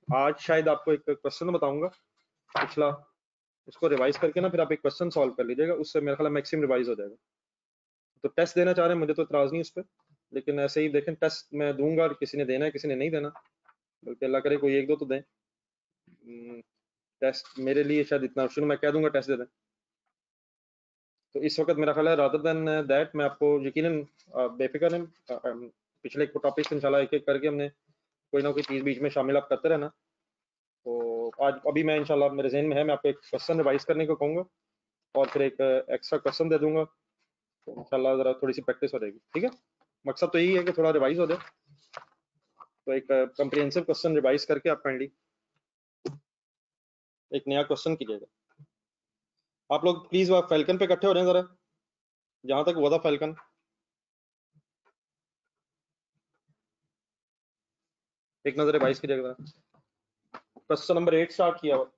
आज शायद आपको एक क्वेश्चन बताऊंगा पिछला, इसको रिवाइज करके ना फिर आप एक क्वेश्चन सॉल्व कर लीजिएगा, उससे मेरा ख्याल मैक्सिमम रिवाइज हो जाएगा। तो टेस्ट देना चाह रहे हैं, मुझे तो इतराज नहीं उस पर, लेकिन ऐसे ही देखें टेस्ट मैं दूंगा और किसी ने देना है किसी ने नहीं देना, बल्कि अल्लाह करे कोई एक दो तो दें। टेस्ट मेरे लिए शायद इतना शुरू मैं कह दूंगा टेस्ट दे दें। तो इस वक्त मेरा ख्याल है रादर देन दैट मैं आपको यकीनन बेफिक्र हैं, पिछले टॉपिक इंशाल्लाह एक एक करके हमने कोई ना कोई चीज़ बीच में शामिल आप करते रहना। तो आज अभी मैं इंशाल्लाह मेरे जहन में है, मैं आपको एक क्वेश्चन रिवाइज करने को कहूँगा और फिर एक एक्स्ट्रा क्वेश्चन दे दूंगा, तो इंशाल्लाह ज़रा थोड़ी सी प्रैक्टिस हो जाएगी। ठीक है, मकसद तो यही है कि थोड़ा रिवाइज हो जाए। तो एक कम्प्रिहेंसिव क्वेश्चन रिवाइज करके आप काइंडली एक नया क्वेश्चन कीजिएगा। आप लोग प्लीज वह फैल्कन पे इकट्ठे हो रहे हैं जरा, जहां तक हुआ था फैल्कन। एक नजर रिवाइज कीजिएगा, क्वेश्चन नंबर 8 स्टार्ट किया हुआ।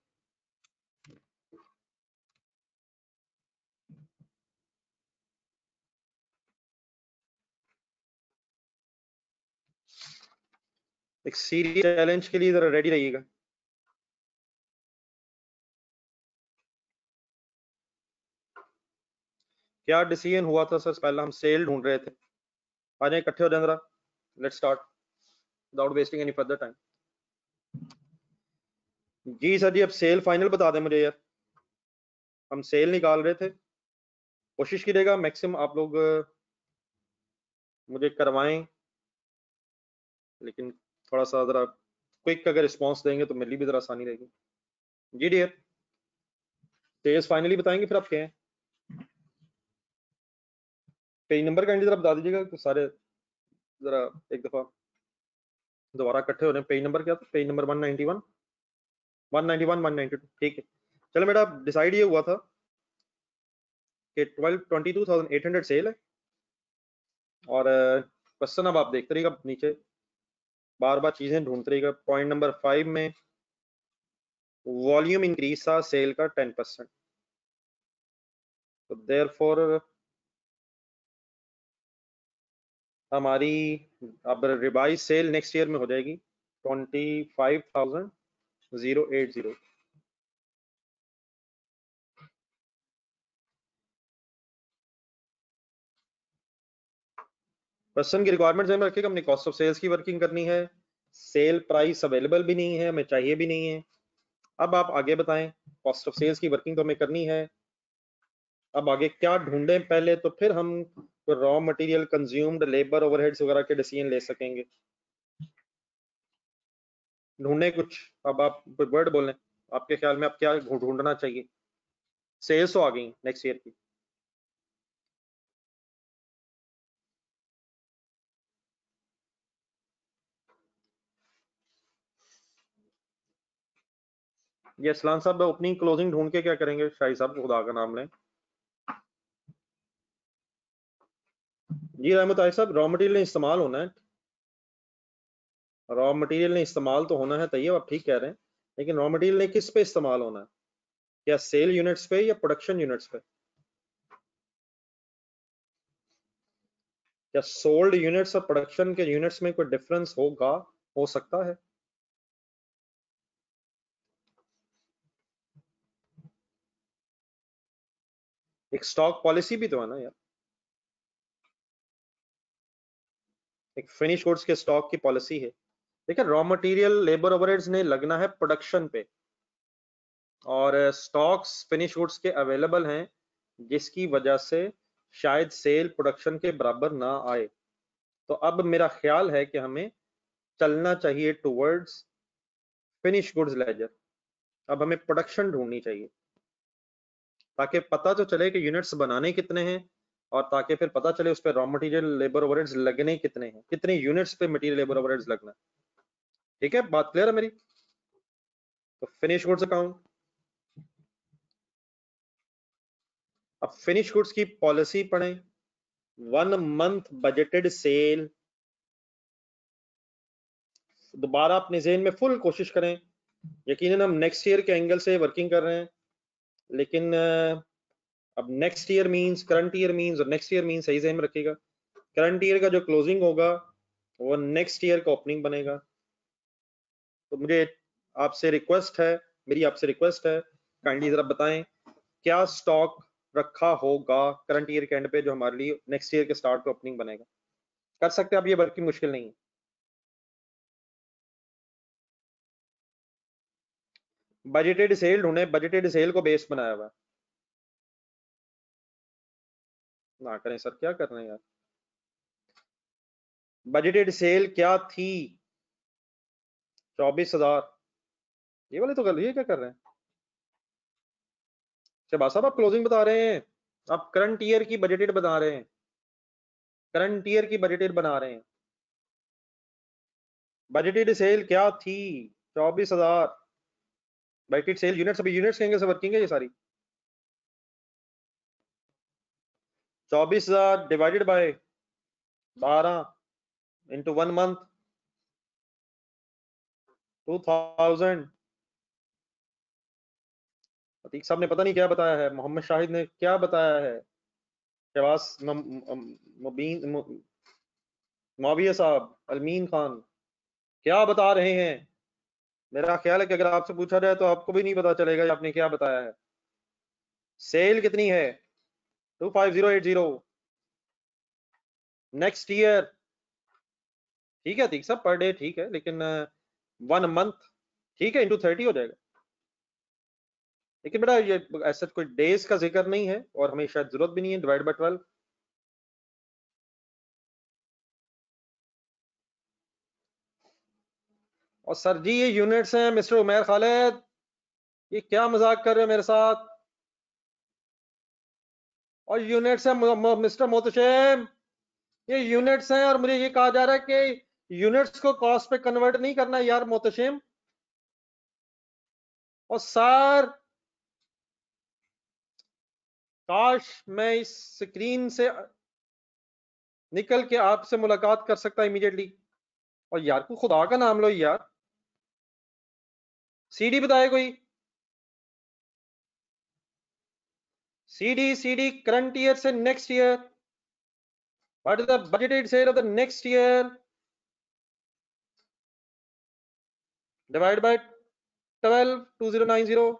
एक सीरियस चैलेंज के लिए जरा रेडी रहिएगा। क्या डिसीजन हुआ था सर? पहला हम सेल ढूंढ रहे थे। आ जाए इकट्ठे हो जाए जरा, let's start without wasting any further time. जी सर जी अब सेल फाइनल बता दें मुझे यार, हम सेल निकाल रहे थे। कोशिश कीजिएगा मैक्सिमम आप लोग मुझे करवाएं, लेकिन थोड़ा सा जरा क्विक अगर रिस्पॉन्स देंगे तो मेरे लिए भी जरा आसानी रहेगी। जी डियर, सेल्स फाइनली बताएंगे फिर आप क्या हैं। पेज नंबर का जरा बता दीजिएगा तो सारे जरा एक दफा दोबारा इकट्ठे हो रहे हैं। पेज नंबर क्या था? पेज नंबर 191 191 192, ठीक है। चलो बेटा डिसाइड ये हुआ था कि 22,800 सेल है, और क्वेश्चन अब आप देखते रहिएगा नीचे, बार बार चीजें ढूंढते रहिएगा। पॉइंट नंबर 5 में वॉल्यूम इंक्रीज था सेल का 10%, तो देयरफॉर हमारी अब रिवाइज सेल नेक्स्ट ईयर में हो जाएगी 25,080। क्वेश्चन की रिक्वायरमेंट में रखिएगा, हमने कॉस्ट ऑफ सेल्स की वर्किंग करनी है, सेल प्राइस अवेलेबल भी नहीं है, हमें चाहिए भी नहीं है। अब आप आगे बताएं, कॉस्ट ऑफ सेल्स की वर्किंग तो हमें करनी है, अब आगे क्या ढूंढें पहले, तो फिर हम raw material, consumed labour, overheads वगैरह के डिसीजन ले सकेंगे। ढूंढने कुछ, अब आप कोई वर्ड बोलें, आपके ख्याल में आप क्या ढूंढना चाहिए। सेल्स तो आ गई नेक्स्ट ईयर की, ये असलान साहब ओपनिंग क्लोजिंग ढूंढ के क्या करेंगे? शाही साहब खुदा का नाम लें। जी रहमत आई साहब, रॉ मटेरियल ने इस्तेमाल होना है, रॉ मटेरियल ने इस्तेमाल तो होना है, तैयब आप ठीक कह रहे हैं, लेकिन रॉ मटेरियल ने किस पे इस्तेमाल होना है? क्या सेल यूनिट्स पे या प्रोडक्शन यूनिट्स पे? क्या सोल्ड यूनिट्स और प्रोडक्शन के यूनिट्स में कोई डिफरेंस होगा? हो सकता है। एक स्टॉक पॉलिसी भी तो है ना यार, एक फिनिश गुड्स के स्टॉक की पॉलिसी है। देखिए रॉ मटेरियल लेबर ओवरहेड्स ने लगना है प्रोडक्शन पे, और स्टॉक्स फिनिश गुड्स के अवेलेबल हैं, जिसकी वजह से शायद सेल प्रोडक्शन के बराबर ना आए। तो अब मेरा ख्याल है कि हमें चलना चाहिए टुवर्ड्स फिनिश गुड्स लेजर। अब हमें प्रोडक्शन ढूंढनी चाहिए, ताकि पता तो चले कि यूनिट्स बनाने कितने हैं, और ताकि फिर पता चले उस पर रॉ मटेरियल लेबर ओवरहेड्स लगने कितने हैं, कितने यूनिट्स पे मटेरियल लेबर ओवरहेड्स लगना है। ठीक है, बात क्लियर है मेरी? तो फिनिश गुड्स अकाउंट, अब फिनिश गुड्स की पॉलिसी पढ़ें। 1 मंथ बजटेड सेल, दोबारा अपने ज़हन में फुल कोशिश करें। यकीनन हम नेक्स्ट ईयर के एंगल से वर्किंग कर रहे हैं, लेकिन अब next year means current year means, और नेक्स्ट ईयर मींस सही ज़हन में रखिएगा, करंट ईयर का जो क्लोजिंग होगा वो नेक्स्ट ईयर का ओपनिंग बनेगा। तो मुझे आपसे रिक्वेस्ट है, मेरी आपसे रिक्वेस्ट है, काइंडली जरा बताएं क्या स्टॉक रखा होगा करंट ईयर के एंड पे जो हमारे लिए नेक्स्ट ईयर के स्टार्ट पे ओपनिंग बनेगा। कर सकते हैं आप, ये वर्किंग मुश्किल नहीं है। बजटेड सेल ढूंढे, बजटेड सेल को बेस बनाया हुआ है। ना करें सर, क्या कर रहे हैं यार? बजटेड सेल क्या थी? 24,000। ये वाले तो ये क्या कर रहे हैं शहबाज साहब? आप क्लोजिंग बता रहे हैं, आप करंट ईयर की बजटेड बता रहे हैं, करंट ईयर की बजटेड बना रहे हैं। बजटेड सेल क्या थी? 24,000। बजटेड सेल यूनिट्स, अभी यूनिट्स कहेंगे से वर्किंग है ये सारी। 24,000 divided by 12 into 1 month, 2000। Atiq साहब ने पता नहीं क्या बताया है, मोहम्मद शाहिद ने क्या बताया है, शहबाज मुबीन मुआविया साहब, अलमीन खान क्या बता रहे हैं? मेरा ख्याल है कि अगर आपसे पूछा जाए तो आपको भी नहीं पता चलेगा कि आपने क्या बताया है। सेल कितनी है? 25080 नेक्स्ट ईयर। ठीक है अतीक साहब, पर डे ठीक है, लेकिन 1 मंथ ठीक है, इंटू 30 हो जाएगा। लेकिन बेटा ये ऐसा कोई डेज का जिक्र नहीं है, और हमें शायद जरूरत भी नहीं है। Divide by 12। और सर जी ये यूनिट्स हैं मिस्टर उमैर खालिद, ये क्या मजाक कर रहे हो मेरे साथ? और यूनिट्स है मिस्टर मोहतशिम, ये यूनिट्स हैं, और मुझे ये कहा जा रहा है कि यूनिट्स को कॉस्ट पे कन्वर्ट नहीं करना यार मोहतशिम। और सर काश मैं इस स्क्रीन से निकल के आपसे मुलाकात कर सकता इमीडिएटली। और यार को खुदा का नाम लो यार, सीडी बताए कोई? सीडी करंट ईयर से next year, what is the budgeted sale of the next year divide by 12 2090।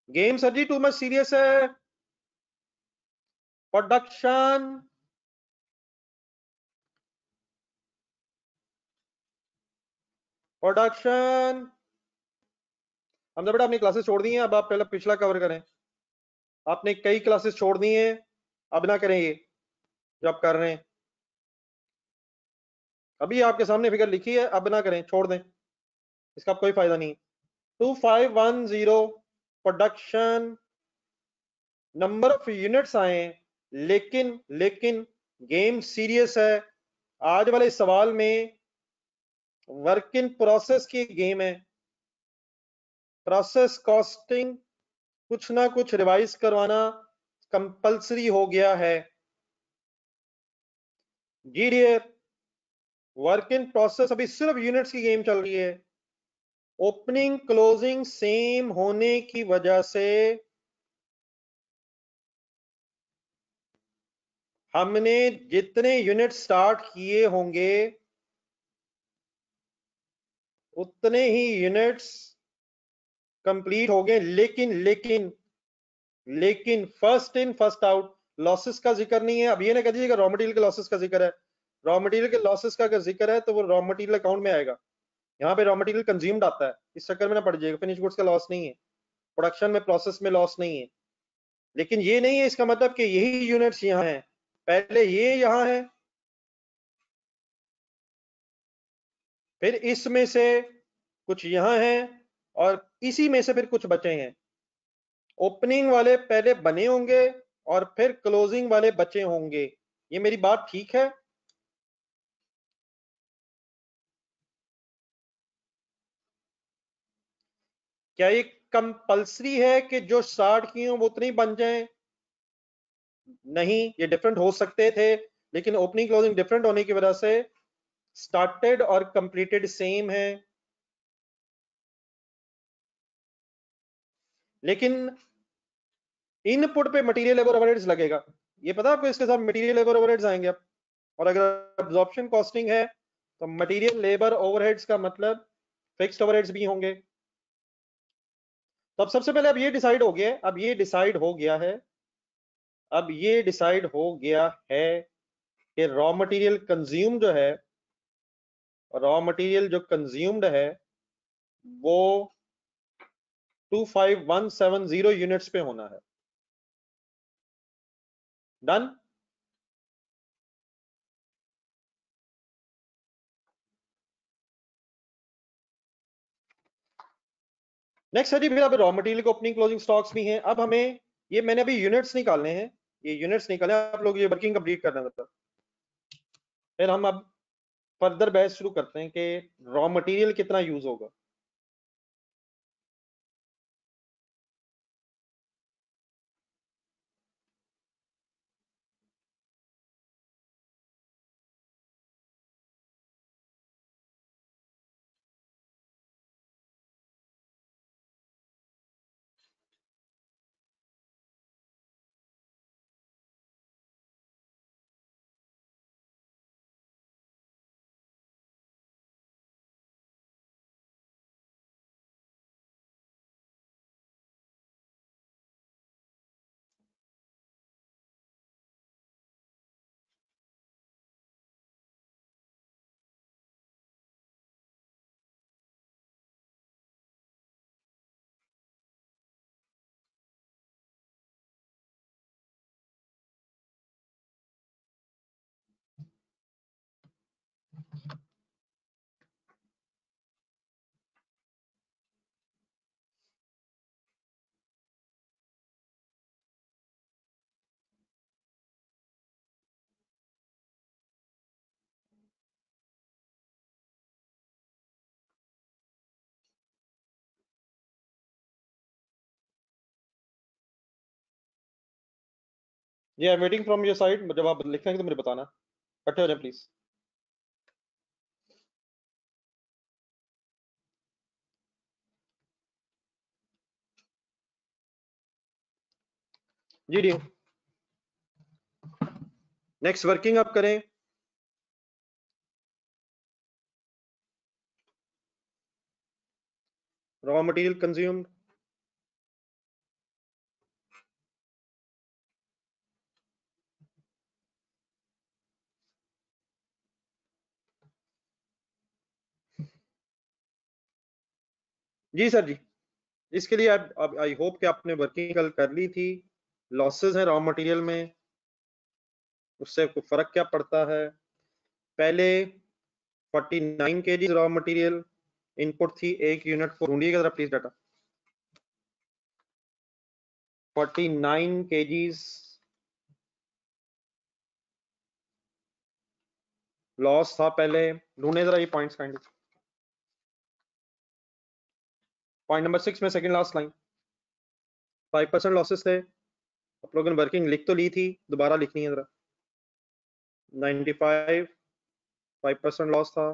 Game sir जी टू मच सीरियस है। Production, production. हमने बेटा अपनी क्लासेस छोड़ दी हैं, अब आप पहले पिछला कवर करें। आपने कई क्लासेस छोड़ दी हैं, अब ना करें ये जो आप कर रहे हैं। अभी आपके सामने फिगर लिखी है, अब ना करें, छोड़ दें, इसका कोई फायदा नहीं। 2510 प्रोडक्शन, नंबर ऑफ यूनिट्स आए, लेकिन गेम सीरियस है। आज वाले सवाल में वर्क इन प्रोसेस की गेम है, प्रोसेस कॉस्टिंग कुछ ना कुछ रिवाइज करवाना कंपलसरी हो गया है। जी डियर, वर्क इन प्रोसेस अभी सिर्फ यूनिट्स की गेम चल रही है। ओपनिंग क्लोजिंग सेम होने की वजह से हमने जितने यूनिट स्टार्ट किए होंगे उतने ही यूनिट्स कंप्लीट हो गए। लेकिन first in first out, losses का जिक्र नहीं है। अब ये ना कह दीजिएगा रॉ मटेरियल के लॉसेस का जिक्र है। रॉ मटेरियल के लॉसेस का अगर जिक्र है तो वो रॉ मटेरियल अकाउंट में आएगा। यहाँ पे रॉ मटेरियल कंज्यूम्ड आता है, इस चक्कर में ना पड़ जाएगा। फिनिश गुड्स का लॉस नहीं है, प्रोडक्शन में प्रोसेस में लॉस नहीं है। लेकिन ये नहीं है इसका मतलब कि यही यूनिट्स यहाँ हैं, पहले ये यहाँ है, फिर इसमें से कुछ यहाँ है और इसी में से फिर कुछ बचे हैं। ओपनिंग वाले पहले बने होंगे और फिर क्लोजिंग वाले बचे होंगे। ये मेरी बात ठीक है? क्या ये कंपल्सरी है कि जो स्टार्ट किए हो वो उतने ही बन जाएं? नहीं, ये डिफरेंट हो सकते थे, लेकिन ओपनिंग क्लोजिंग डिफरेंट होने की वजह से स्टार्टेड और कंप्लीटेड सेम है। लेकिन इनपुट पे मटेरियल लेबर ओवरहेड्स लगेगा। ये पता आपको, इसके साथ मटेरियल लेबर ओवरहेड्स आएंगे अब। और अगर अब्जॉर्प्शन कॉस्टिंग है तो मटेरियल लेबर ओवरहेड्स का मतलब फिक्स्ड ओवरहेड्स भी होंगे। तो अब सबसे पहले अब ये डिसाइड हो गया है, अब ये डिसाइड हो गया है कि रॉ मटेरियल कंज्यूम जो है, रॉ मटेरियल जो कंज्यूम्ड है वो 25170 यूनिट्स पे होना है। डन। नेक्स्ट है जी, फिर अब रॉ मटेरियल के ओपनिंग क्लोजिंग स्टॉक्स भी हैं। अब हमें ये, मैंने अभी यूनिट्स निकालने हैं, ये यूनिट्स निकाले, आप लोग ये वर्किंग कंप्लीट करना है। मतलब फिर हम अब फर्दर बहस शुरू करते हैं कि रॉ मटेरियल कितना यूज होगा। ये I am waiting from your side, जब आप लिखेंगे तो मुझे बताना। इकट्ठे हो जाए please. G D, next working आप करें। रॉ मटेरियल कंज्यूम्ड, जी सर जी। इसके लिए अब आई होप कि आपने वर्किंग कल कर ली थी। लॉसेस हैं रॉ मटेरियल में, उससे कोई फर्क क्या पड़ता है? पहले 49 केजी रॉ मटेरियल इनपुट थी एक यूनिट को, ढूंढिएगा जरा प्लीज डाटा। 49 केजीज लॉस था पहले। ढूंढे जरा ये पॉइंट्स काइंडली। पॉइंट नंबर 6 में सेकंड लास्ट लाइन, 5% लॉसेस थे। आप लोगों ने वर्किंग लिख तो ली थी, दोबारा लिखनी है जरा। 95 5% लॉस था।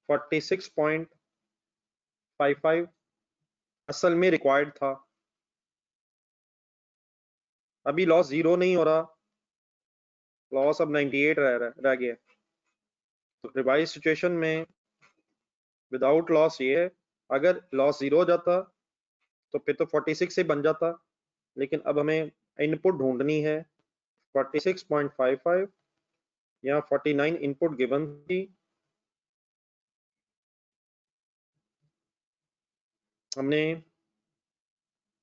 46.55 असल में रिक्वायर्ड था। अभी लॉस 0 नहीं हो रहा, लॉस अब 98 रह गया। तो रिवाइज सिचुएशन में विदाउट लॉस ये है, अगर लॉस 0 हो जाता तो फिर तो 46 से बन जाता, लेकिन अब हमें इनपुट ढूंढनी है। 46.55 या 49 इनपुट गिवन थी, हमने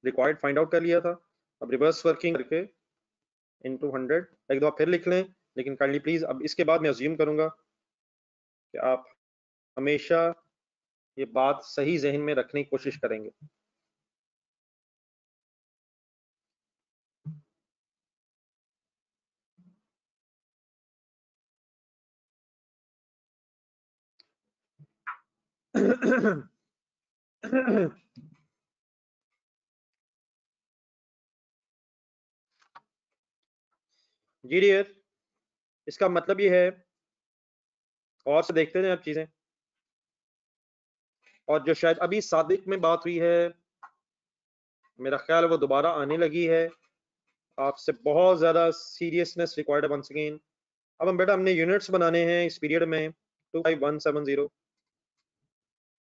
रिक्वायर्ड फाइंड आउट कर लिया था। अब रिवर्स वर्किंग करके इनटू 100 एक दफा फिर लिख लें, लेकिन काइंडली प्लीज अब इसके बाद मैं अज्यूम करूंगा कि आप हमेशा ये बात सही जहन में रखने की कोशिश करेंगे। जी डियर, इसका मतलब ये है, और से देखते हैं आप चीजें, और जो शायद अभी सादिक में बात हुई है, मेरा ख्याल है वो दोबारा आने लगी है। आपसे बहुत ज्यादा सीरियसनेस रिक्वायर्ड है वंस अगेन। अब हम बेटा हमने यूनिट्स बनाने हैं इस पीरियड में 25170।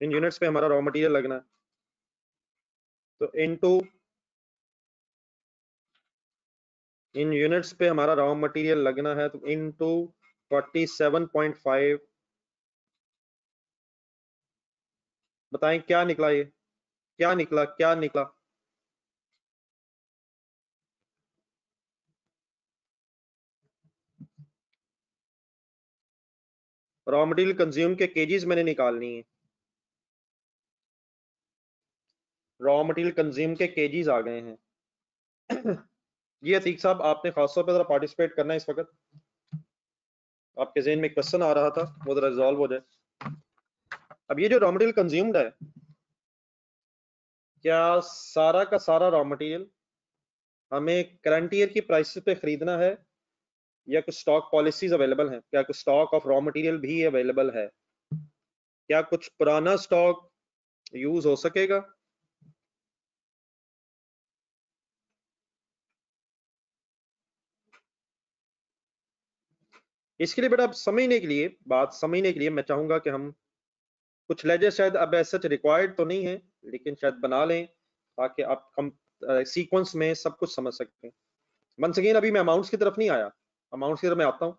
इन यूनिट्स पे हमारा रॉ मटेरियल लगना है, तो इन यूनिट्स पे हमारा रॉ मटेरियल लगना है, तो इनटू 47.5। बताएं क्या निकला, ये क्या निकला, क्या निकला? रॉ मटेरियल कंज्यूम के केजीज मैंने निकालनी है। रॉ मटेरियल कंज्यूम के केजीज आ गए हैं। जी अतीक साहब, आपने खासतौर पर जरा पार्टिसिपेट करना है इस वक्त। आपके जहन में क्वेश्चन आ रहा था, वो जरा रिजॉल्व हो जाए। अब ये जो रॉ मटेरियल कंज्यूम्ड है, क्या सारा का सारा रॉ मटेरियल हमें करंट ईयर की प्राइसेस पे खरीदना है, या कुछ स्टॉक पॉलिसीज अवेलेबल हैं? क्या कुछ स्टॉक ऑफ रॉ मटेरियल भी अवेलेबल है? क्या कुछ पुराना स्टॉक यूज हो सकेगा? इसके लिए बेटा समझने के लिए, बात समझने के लिए मैं चाहूंगा कि हम कुछ लेजर शायद अब ऐसा रिक्वायर्ड तो नहीं है, लेकिन शायद बना लें ताकि आप हम सीक्वेंस में सब कुछ समझ सकते हैं। वंस अगेन अभी मैं अमाउंट्स की तरफ नहीं आया, अमाउंट्स की तरफ मैं आता हूं।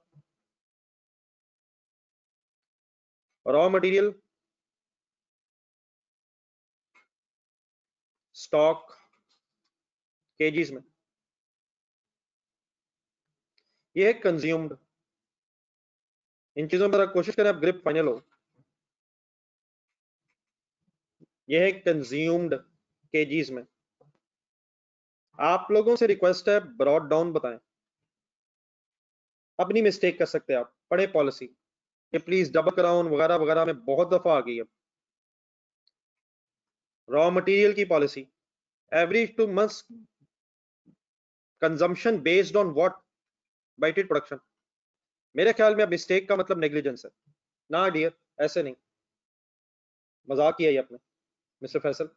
रॉ मटेरियल स्टॉक केजीज में, ये है कंज्यूम्ड। इन चीजों पर कोशिश करें आप ग्रिप फाइनल हो। ये है कंज्यूम्ड केजीज में। आप लोगों से रिक्वेस्ट है, ब्रॉड डाउन बताएं। अपनी मिस्टेक कर सकते हैं आप, पढ़े पॉलिसी ये प्लीज। डबल क्राउन वगैरह वगैरह में बहुत दफा आ गई है। रॉ मटेरियल की policy, average 2 months consumption based on what? Bited production. मेरे ख्याल में अब मिस्टेक का मतलब नेग्लिजेंस है ना डियर, ऐसे नहीं। मजाक किया ये आपने मिस्टर फैसल,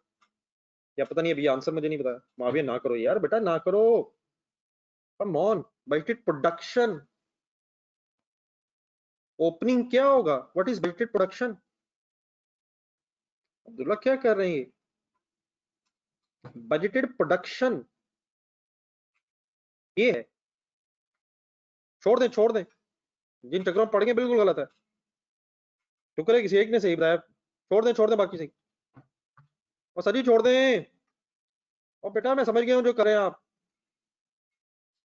या पता नहीं अभी आंसर मुझे नहीं बताया। माविया ना करो यार बेटा, ना करो, come on. Bited production opening क्या होगा? What is bited production? Abdullah क्या कर रहे हैं? बजटेड प्रोडक्शन ये है। छोड़ दें, छोड़ दें, जिन चक्रों में पड़ गए बिल्कुल गलत है। शुक्र है किसी एक ने सही बताया। छोड़ दें बाकी सही। और सर जी छोड़ दें। और बेटा मैं समझ गया हूं जो करें आप,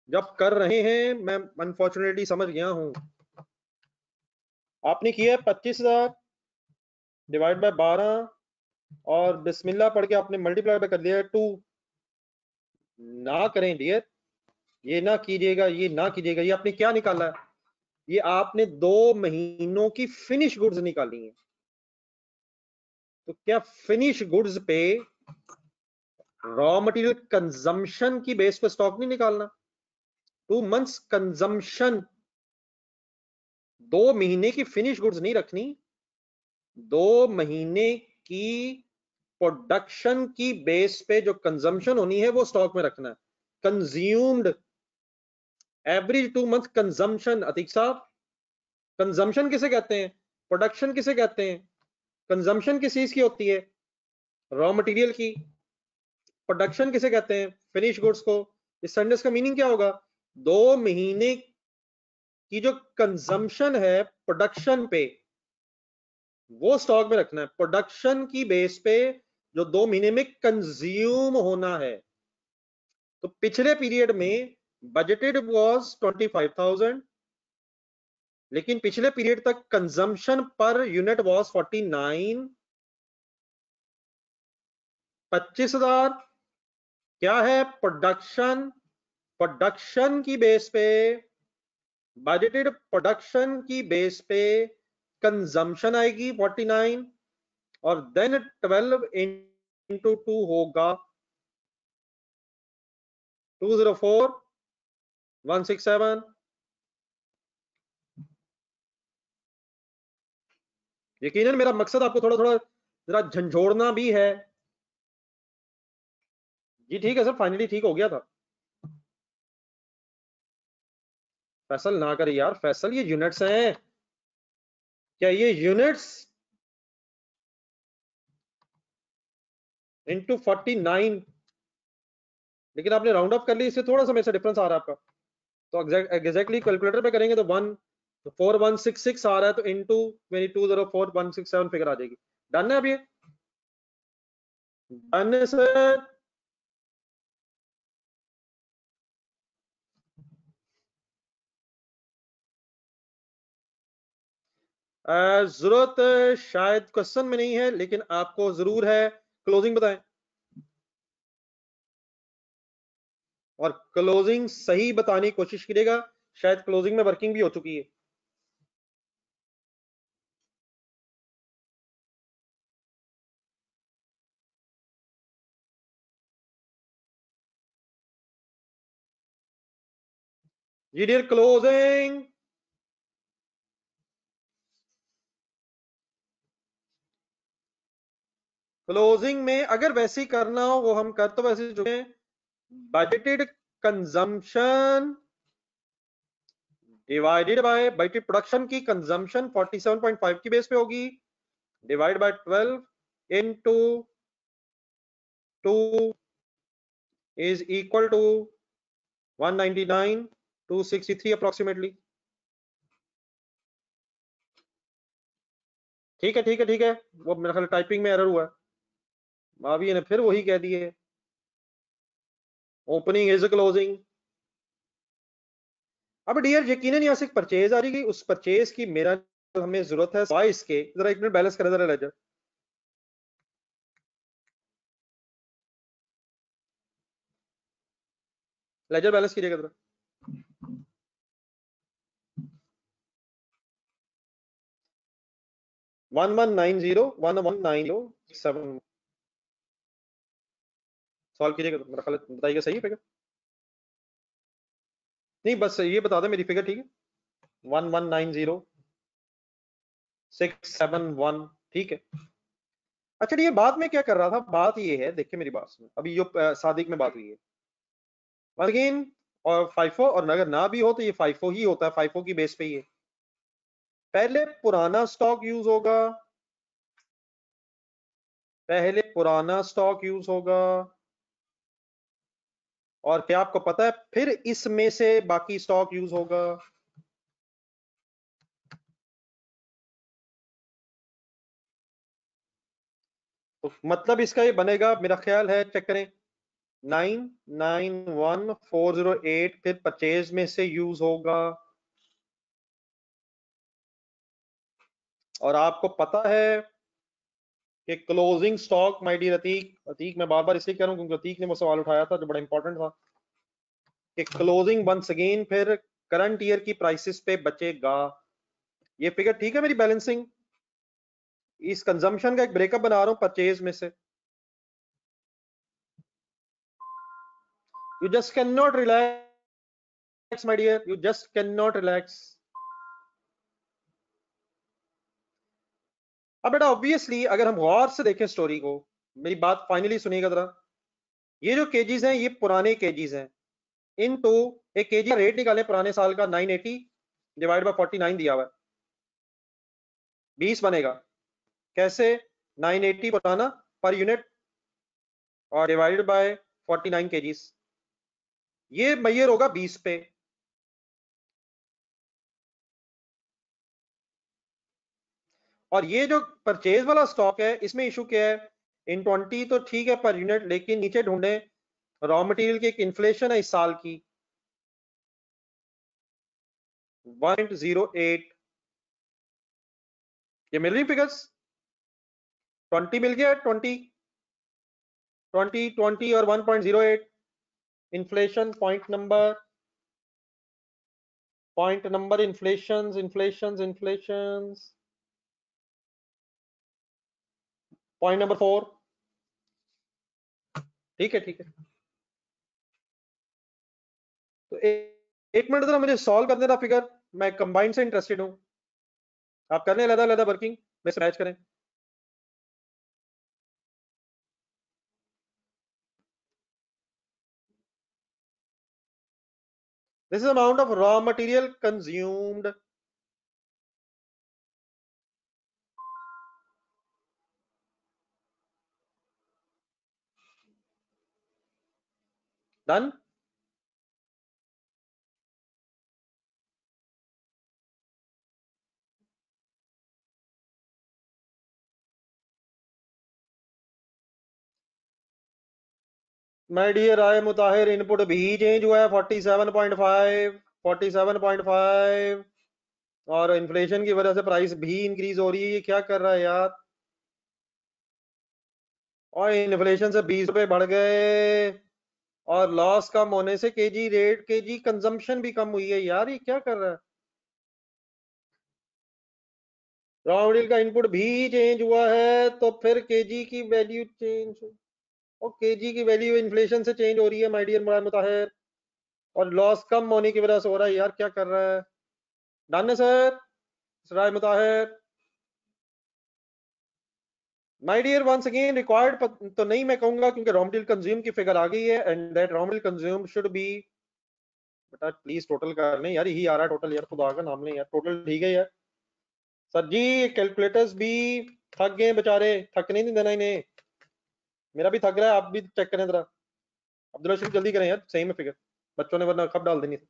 जब कर रहे हैं मैं अनफॉर्चुनेटली समझ गया हूं। आपने किया है 25,000 डिवाइड बाय 12 और बिस्मिल्लाह पढ़ के आपने मल्टीप्लाई कर दिया है 2। ना करें डियर, ये ना कीजिएगा, ये ना कीजिएगा। ये आपने क्या निकाला है? ये आपने 2 महीनों की फिनिश गुड्स निकाली है। तो क्या फिनिश गुड्स पे रॉ मटेरियल कंजम्पशन की बेस पे स्टॉक नहीं निकालना। 2 months कंजम्पशन, 2 महीने की फिनिश गुड्स नहीं रखनी, 2 महीने की प्रोडक्शन की बेस पे जो कंजम्पशन होनी है वो स्टॉक में रखना है। Consumed average 2 month consumption. Atiq साहब, कंजम्पशन किसे कहते हैं, प्रोडक्शन किसे कहते हैं? कंजम्पशन किस चीज की होती है? रॉ मटेरियल की। प्रोडक्शन किसे कहते हैं? फिनिश गुड्स को। इस सेंटेंस का मीनिंग क्या होगा? 2 महीने की जो कंजम्पशन है प्रोडक्शन पे, वो स्टॉक में रखना है। प्रोडक्शन की बेस पे जो 2 महीने में कंज्यूम होना है। तो पिछले पीरियड में बजटेड वाज 25,000, लेकिन पिछले पीरियड तक कंजम्पशन पर यूनिट वाज 49, 25,000। क्या है? प्रोडक्शन। प्रोडक्शन की बेस पे, बजटेड प्रोडक्शन की बेस पे कंजम्पशन आएगी 49, और देन 12 इंटू 2 होगा 204 167। यकीनन मेरा मकसद आपको थोड़ा थोड़ा जरा झंझोड़ना भी है। जी ठीक है सर, फाइनली ठीक हो गया था। फैसल ना करे यार, फैसल ये यूनिट्स हैं क्या? ये यूनिट्स इंटू 49, लेकिन आपने राउंड अप कर ली, इससे थोड़ा सा मेरे से डिफरेंस आ रहा है आपका। तो एग्जैक्टली कैलकुलेटर पे करेंगे तो 4166 आ रहा है, तो इंटू 2204167 फिगर आ जाएगी। डन है अब ये? डन है सर। जरूरत शायद क्वेश्चन में नहीं है, लेकिन आपको जरूर है। क्लोजिंग बताएं, और क्लोजिंग सही बताने की कोशिश करिएगा। शायद क्लोजिंग में वर्किंग भी हो चुकी है। जी डियर, क्लोजिंग। क्लोजिंग में अगर वैसे ही करना हो, वो हम कर तो वैसे चुके हैं। Budgeted consumption divided by budgeted production की कंजम्पशन 47.5 की बेस पे होगी, divide by 12 into 2 is equal to 199 263 approximately. ठीक है ठीक है ठीक है, वो मेरे ख्याल टाइपिंग में एरर हुआ है। भाभी ने फिर वही कह दिए, ओपनिंग इज क्लोजिंग। अब डियर यकीनन यहाँ से एक परचेज आ रही है, उस परचेज की मेरा हमें जरूरत है वाइस के। जरा एक मिनट बैलेंस करें जरा लेजर। लेजर बैलेंस कीजिएगा जरा। 1190 सॉल्व कीजिएगा। मेरा ख्याल बताइएगा, सही है फिगर? नहीं बस ये बता दे मेरी फिगर ठीक है। 1190,671, ठीक है। अच्छा ये बात में क्या कर रहा था, बात ये है, देखिए मेरी बात सुनो। अभी जो सादिक में बात हुई है अगेन, और फाइफो, और अगर ना भी हो तो ये फाइफो ही होता है, फाइफो की बेस पे ही है। पहले पुराना स्टॉक यूज होगा, पहले पुराना स्टॉक यूज होगा, और क्या आपको पता है फिर इसमें से बाकी स्टॉक यूज होगा। तो मतलब इसका ये बनेगा, मेरा ख्याल है, चेक करें, 991408 फिर परचेज में से यूज होगा। और आपको पता है कि closing stock, my dear Atiq, Atiq मैं बार बार इसलिए कह रहा हूं क्योंकि अतीक ने वो सवाल उठाया था जो बड़ा इंपॉर्टेंट था, कि क्लोजिंग वंस अगेन फिर करंट ईयर की प्राइसेस पे बचेगा। ये फिगर ठीक है मेरी बैलेंसिंग? इस कंजम्पशन का एक ब्रेकअप बना रहा हूं परचेज में से। You just cannot relax, my dear. You just cannot relax. अब बेटा ऑब्वियसली अगर हम गौर से देखें स्टोरी को, मेरी बात फाइनली सुनिएगा जरा। ये जो केजीज हैं ये पुराने केजीज हैं। इनटू एक केजी का रेट निकालें पुराने साल का 980 डिवाइड बाय 49 दिया हुआ है, 20 बनेगा। कैसे? 980 पुराना पर यूनिट और डिवाइडेड बाय 49 केजीज, ये मैयर होगा 20 पे। और ये जो परचेज वाला स्टॉक है इसमें इशू क्या है? इन 20 तो ठीक है पर यूनिट, लेकिन नीचे ढूंढे रॉ मटेरियल की एक इन्फ्लेशन है इस साल की 1.08। ये मिल रही फिगर्स? 20 मिल गया, 20 और 1.08 inflation. Point number inflation. Point number 4। ठीक है ठीक है। तो एक मिनट जरा मुझे सॉल्व कर देना फिगर, मैं कंबाइंड से इंटरेस्टेड हूं। आप करने अलग वर्किंग में मैच करें। This is amount of raw material consumed. Done? My dear, I Mutahir input भी चेंज हुआ है 47.5 और इन्फ्लेशन की वजह से प्राइस भी इंक्रीज हो रही है। ये क्या कर रहा है यार? और इन्फ्लेशन से 20 रुपए बढ़ गए और लॉस कम होने से केजी कंजम्पशन भी कम हुई है यार। ये क्या कर रहा है? रॉ मटेरियल का इनपुट भी चेंज हुआ है तो फिर केजी की वैल्यू चेंज, और केजी की वैल्यू इन्फ्लेशन से चेंज हो रही है माय डियर मुताहिर, और लॉस कम होने की वजह से हो रहा है यार। क्या कर रहा है? डन है sir Rai Mutahir? My dear once again required तो नहीं मैं कहूंगा, क्योंकि रॉ मटेरियल कंज्यूम की फिगर आ गई है and that raw material consume should be. बेटा प्लीज टोटल कर लें यार, यही आ रहा है टोटल यार, खुदा का नाम लें यार, टोटल ठीक है यार। सर जी कैलकुलेटर्स भी थक गए बेचारे, थकने नहीं देना इन्हें। मेरा भी थक रहा है, आप भी चेक करें जरा। अब्दुल रशीद जल्दी करें यार, सही में फिगर, बच्चों ने वरना कब डाल देनी थी।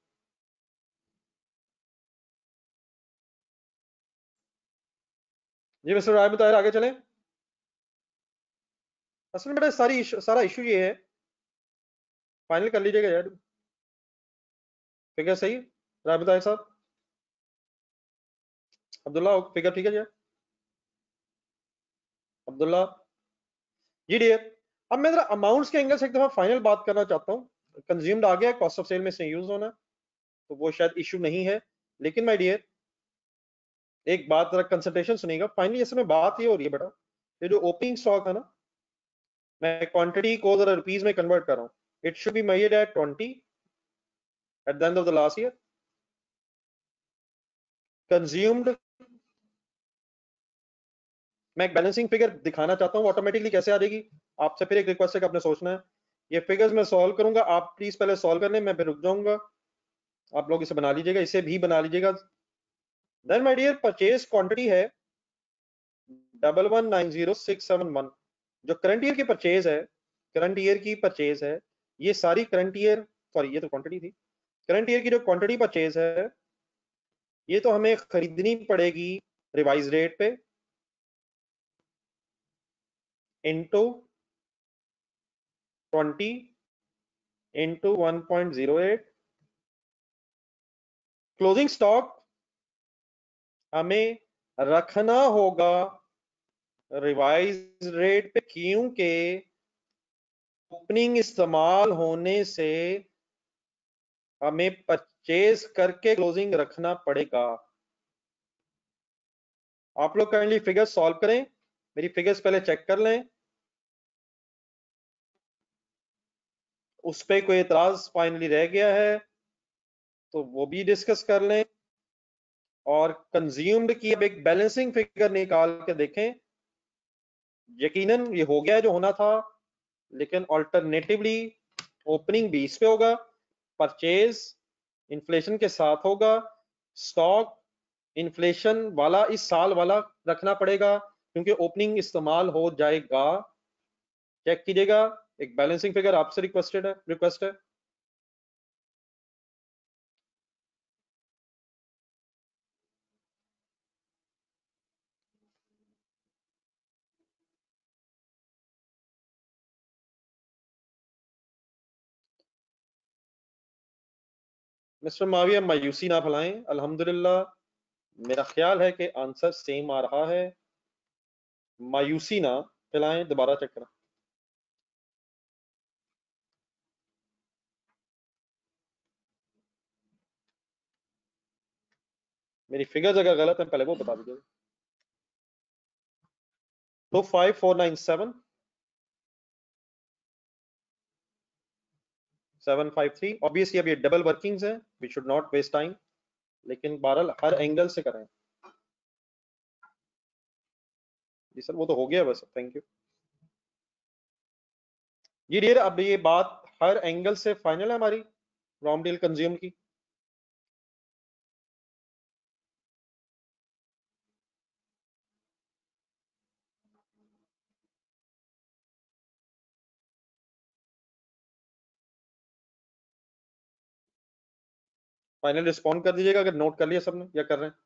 जी मिस्टर राय मुताहिर आगे चलें। असल में बेटा सारा इशू ये है, फाइनल कर लीजिएगा यार। फिगर सही राय मुताहिर साहब? अब्दुल्ला फिगर ठीक है यार? अब्दुल्ला जी डियर। अब मैं जरा अमाउंट्स के एंगल से एक दफा फाइनल बात करना चाहता हूँ। कंज्यूम्ड आ गया, कॉस्ट ऑफ सेल में इसने यूज होना, तो वो शायद इशू नहीं है। लेकिन माय डियर एक बात जरा कंसंट्रेशन सुनिएगा। फाइनली इसमें बात ये हो रही है बेटा, ये जो ओपनिंग स्टॉक है ना, मैं क्वांटिटी को जरा रुपीस में कन्वर्ट कर रहा हूँ। It should be measured eight 20 at the end of the last year. Consumed, मैं एक बैलेंसिंग फिगर दिखाना चाहता हूँ, ऑटोमेटिकली कैसे आ जाएगी। आपसे फिर एक रिक्वेस्ट है कि आपने सोचना है। ये फिगर्स मैं सॉल्व करूंगा, आप प्लीज पहले सॉल्व कर लें, मैं फिर रुक जाऊंगा। आप लोग इसे बना लीजिएगा, इसे भी बना लीजिएगा। Then my dear purchase quantity है 1190671। जो करंट ईयर की परचेज है, ये सारी करंट ईयर, सॉरी ये तो क्वांटिटी थी। करंट ईयर की जो क्वांटिटी परचेज है ये तो हमें खरीदनी पड़ेगी रिवाइज रेट पे इनटू 20 इनटू 1.08। क्लोजिंग स्टॉक हमें रखना होगा रिवाइज रेट पे, क्योंकि ओपनिंग इस्तेमाल होने से हमें परचेज करके क्लोजिंग रखना पड़ेगा। आप लोग काइंडली फिगर्स सॉल्व करें, मेरी फिगर्स पहले चेक कर लें। उस पर कोई एतराज फाइनली रह गया है तो वो भी डिस्कस कर लें, और कंज्यूम्ड की अब एक बैलेंसिंग फिगर निकाल के देखें। यकीनन ये हो गया जो होना था, लेकिन ऑल्टरनेटिवली ओपनिंग 20 पे होगा, परचेज इन्फ्लेशन के साथ होगा, स्टॉक इन्फ्लेशन वाला इस साल वाला रखना पड़ेगा क्योंकि ओपनिंग इस्तेमाल हो जाएगा। चेक कीजिएगा, एक बैलेंसिंग फिगर आपसे रिक्वेस्ट है। मिस्टर माविया मायूसी ना फैलाएं, अल्हम्दुलिल्लाह मेरा ख्याल है कि आंसर सेम आ रहा है। मायूसी ना फैलाएं, दोबारा चेक करें। मेरी फिगर्स अगर गलत है पहले वो बता दीजिएगा। तो 5497 753, ऑब्वियसली अब ये डबल वर्किंग्स हैं, we should not waste time, लेकिन बहरहाल हर एंगल से करें। जी सर वो तो हो गया बस, थैंक यू जी डियर। अब ये बात हर एंगल से फाइनल है हमारी रॉ मटेरियल कंज्यूम की। फाइनल रिस्पॉन्ड कर दीजिएगा अगर नोट कर लिया सबने या कर रहे हैं।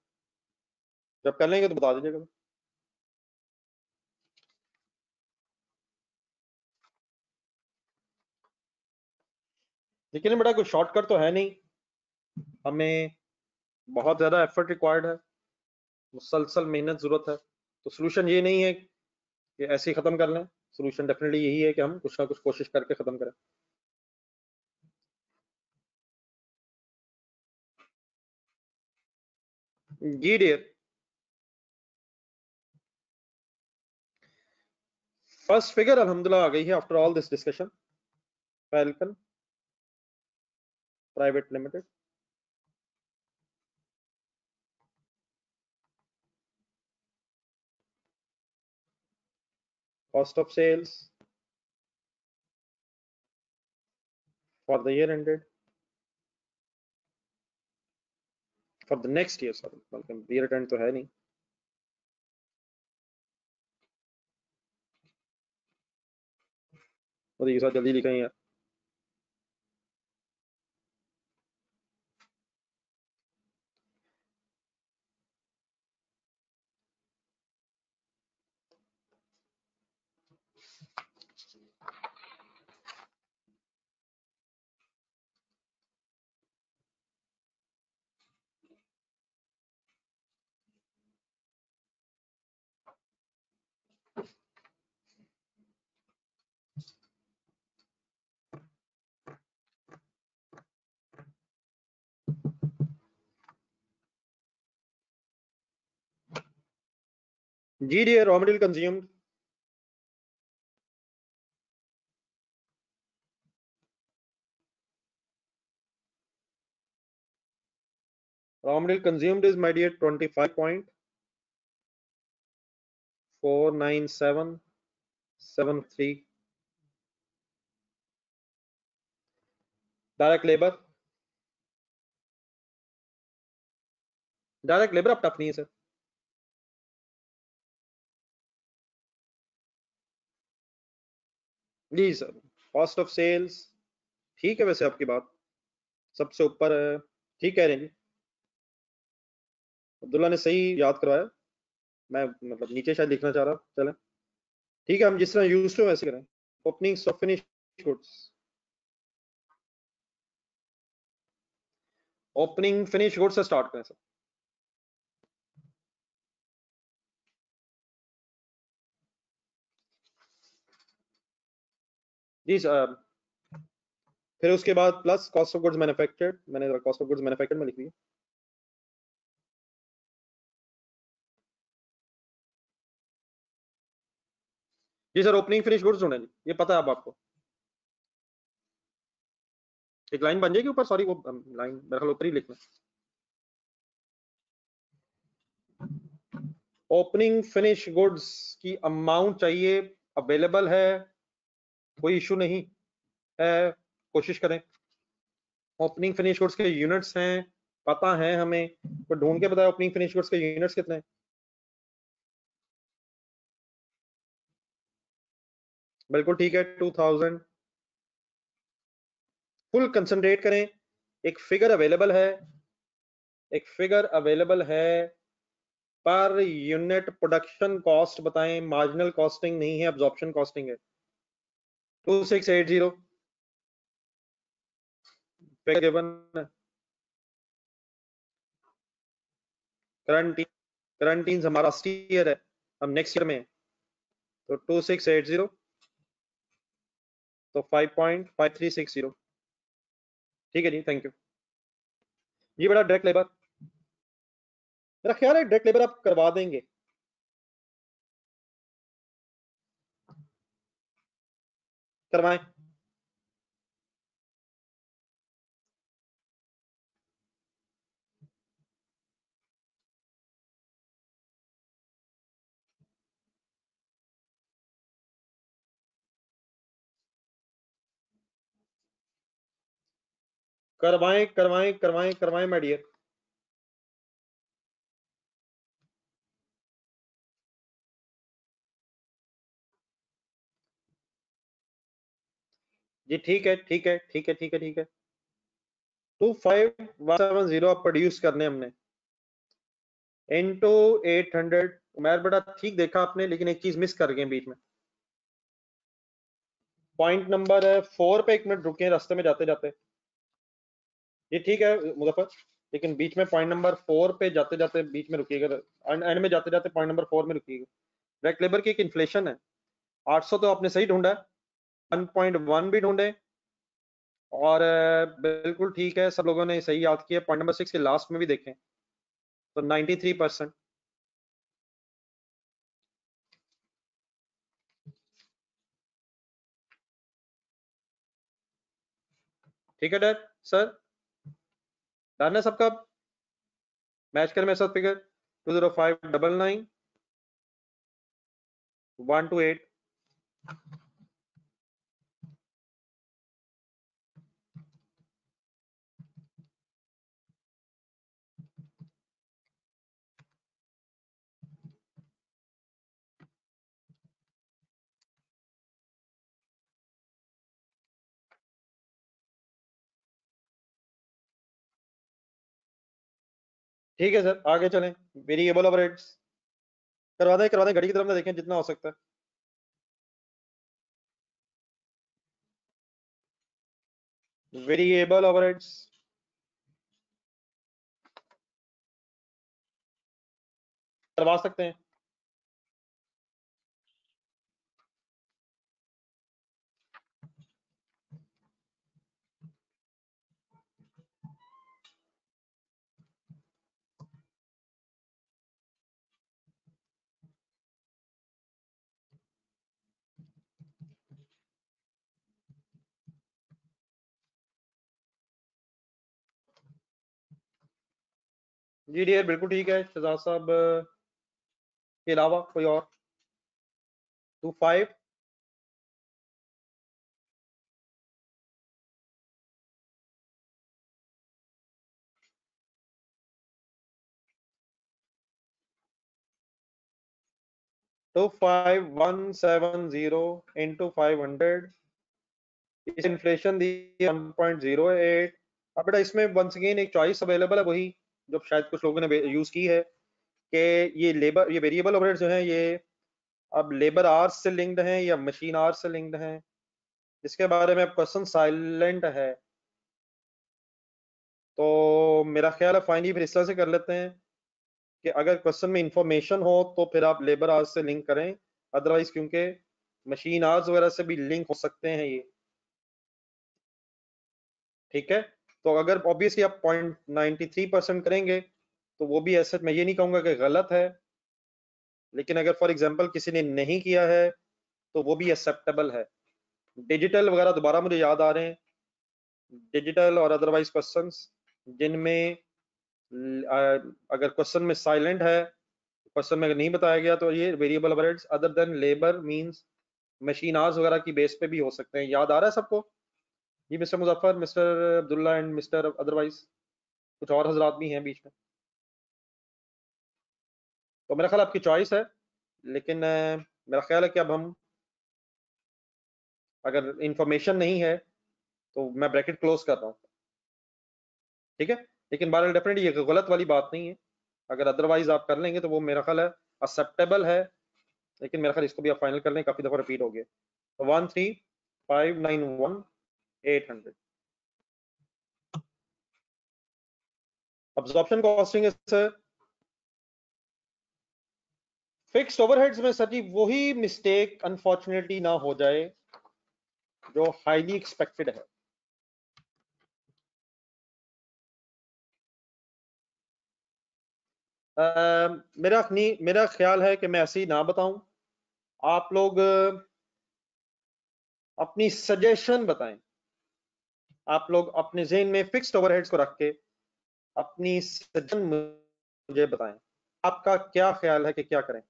जब कर लेंगे तो बता दीजिएगा। लेकिन बेटा कोई शॉर्टकट तो है नहीं, हमें बहुत ज्यादा एफर्ट रिक्वायर्ड है, मुसलसल मेहनत जरूरत है। तो सोल्यूशन ये नहीं है कि ऐसे ही खत्म कर लें, सोल्यूशन डेफिनेटली यही है कि हम कुछ ना कुछ कोशिश करके खत्म करें। जी डियर, फर्स्ट फिगर अल्हम्दुलिल्लाह आ गई है after all this discussion. Falcon private limited, cost of sales for the year ended for the next year, sorry बल्कि year end तो है नहीं। और ये साथ जल्दी लिखें यार। जी dear, raw material consumed raw material consumed is, my dear, 25.49773। Direct labour अब टफ नहीं है सर। जी सर, कॉस्ट ऑफ सेल्स ठीक है, वैसे आपकी बात सबसे ऊपर है, ठीक कह रहे हैं जी, अब्दुल्ला ने सही याद करवाया। मैं मतलब नीचे शायद लिखना चाह रहा, चलें ठीक है, हम जिस तरह यूज टू वैसे करें। Opening stock finish goods, opening finish goods से स्टार्ट करें सर। जी सर, फिर उसके बाद plus cost of goods manufactured, मैंने कॉस्ट ऑफ गुड्स मैन्युफैक्चर्ड में लिख दिया। जी सर, ओपनिंग फिनिश गुड्स ढूंढें जी, ये पता है अब आपको। एक लाइन बन जाएगी ऊपर, सॉरी वो लाइन मेरे ख्याल ऊपर ही लिखना। ओपनिंग फिनिश गुड्स की अमाउंट चाहिए, अवेलेबल है, कोई इशू नहीं है, कोशिश करें। ओपनिंग फिनिश गुड्स के यूनिट्स हैं, पता है हमें, तो ढूंढ के बताया ओपनिंग फिनिश गुड्स के यूनिट्स कितने हैं। बिल्कुल ठीक है, 2000। फुल कंसंट्रेट करें, एक फिगर अवेलेबल है, एक फिगर अवेलेबल है, पर यूनिट प्रोडक्शन कॉस्ट बताएं, मार्जिनल कॉस्टिंग नहीं है, अब्जॉर्प्शन कॉस्टिंग है। 2680 फिगर गिवन है। करंटीन्स हमारा लास्ट ईयर है, हम नेक्स्ट ईयर में है, तो 2680 तो 5.5360। ठीक है जी, थैंक यू। ये बड़ा डायरेक्ट लेबर, मेरा ख्याल है डायरेक्ट लेबर आप करवा देंगे। करवाएं। करवाएं करवाएं करवाएं करवाएं माय डियर। जी ठीक है ठीक है ठीक है ठीक है ठीक है। 25170 आप प्रोड्यूस करने हमने इनटू 800। उमर बेटा ठीक देखा आपने, लेकिन एक चीज मिस कर गए बीच में। पॉइंट नंबर 4 पे एक मिनट रुके रास्ते में जाते जाते। ये ठीक है मुजफ्फर, लेकिन बीच में पॉइंट नंबर 4 पे जाते जाते बीच में रुकिएगा, एंड में जाते जाते पॉइंट नंबर 4 में रुकिएगा। डायरेक्ट लेबर की एक इन्फ्लेशन है, 800 तो आपने सही ढूंढा, 1.1 भी ढूंढे, और बिल्कुल ठीक है, सब लोगों ने सही याद किया। पॉइंट नंबर 6 के लास्ट में भी देखें तो 93%। ठीक है डर सर, डन है सबका। मैच कर मेरे साथ फिगर 20599 128। ठीक है सर, आगे चलें। वेरिएबल ओवरहेड्स करवा दें, घड़ी की तरफ ना देखें जितना हो सकता है। वेरिएबल ओवरहेड्स करवा सकते हैं। जी डियर बिल्कुल ठीक है। शहजाद साहब के अलावा कोई और? 25 25170 इंटू 500, इस इन्फ्लेशन दी 1.08। अब बेटा इसमें वंस अगेन एक चॉइस अवेलेबल है, वही जो शायद कुछ लोगों ने यूज की है, कि ये वेरिएबल ओवरहेड जो है, ये अब लेबर आवर्स से लिंक्ड हैं या मशीन आवर्स से लिंक्ड हैं, इसके बारे में अब क्वेश्चन साइलेंट है। तो मेरा ख्याल है फाइनली फिर इस तरह से कर लेते हैं कि अगर क्वेश्चन में इंफॉर्मेशन हो तो फिर आप लेबर आवर्स से लिंक करें, अदरवाइज क्योंकि मशीन आवर्स वगैरह से भी लिंक हो सकते हैं ये। ठीक है, तो अगर ऑब्वियसली आप 0.93% करेंगे तो वो भी ऐसे, मैं ये नहीं कहूंगा कि गलत है, लेकिन अगर फॉर एग्जांपल किसी ने नहीं किया है तो वो भी एक्सेप्टेबल है। डिजिटल वगैरह दोबारा मुझे याद आ रहे हैं, डिजिटल और अदरवाइज क्वेश्चंस जिनमें अगर क्वेश्चन में साइलेंट है, क्वेश्चन में अगर नहीं बताया गया, तो ये variable overheads other than labour means machine hours वगैरह की बेस पे भी हो सकते हैं। याद आ रहा है सबको? जी mister Muzaffar, mister Abdullah and mister otherwise कुछ और हजरात भी हैं बीच में, तो मेरा ख्याल आपकी चॉइस है, लेकिन मेरा ख्याल है कि अब हम, अगर इंफॉर्मेशन नहीं है तो मैं ब्रैकेट क्लोज कर रहा हूँ, ठीक है। लेकिन बहरहाल डेफिनेटली ये गलत वाली बात नहीं है, अगर अदरवाइज आप कर लेंगे तो वो मेरा ख्याल है एक्सेप्टेबल है, लेकिन मेरा ख्याल इसको भी आप फाइनल कर लें, काफी दफा रिपीट हो गया। तो 13591,800 absorption costing sir. Fixed overheads में सर जी वही मिस्टेक अनफॉर्चुनेटली ना हो जाए जो हाईली एक्सपेक्टेड है। मेरा ख्याल है कि मैं ऐसे ही ना बताऊं, आप लोग अपनी सजेशन बताएं, आप लोग अपने जेहन में फिक्स्ड ओवरहेड्स को रख के अपनी सजेशन मुझे बताएं, आपका क्या ख्याल है कि क्या करें।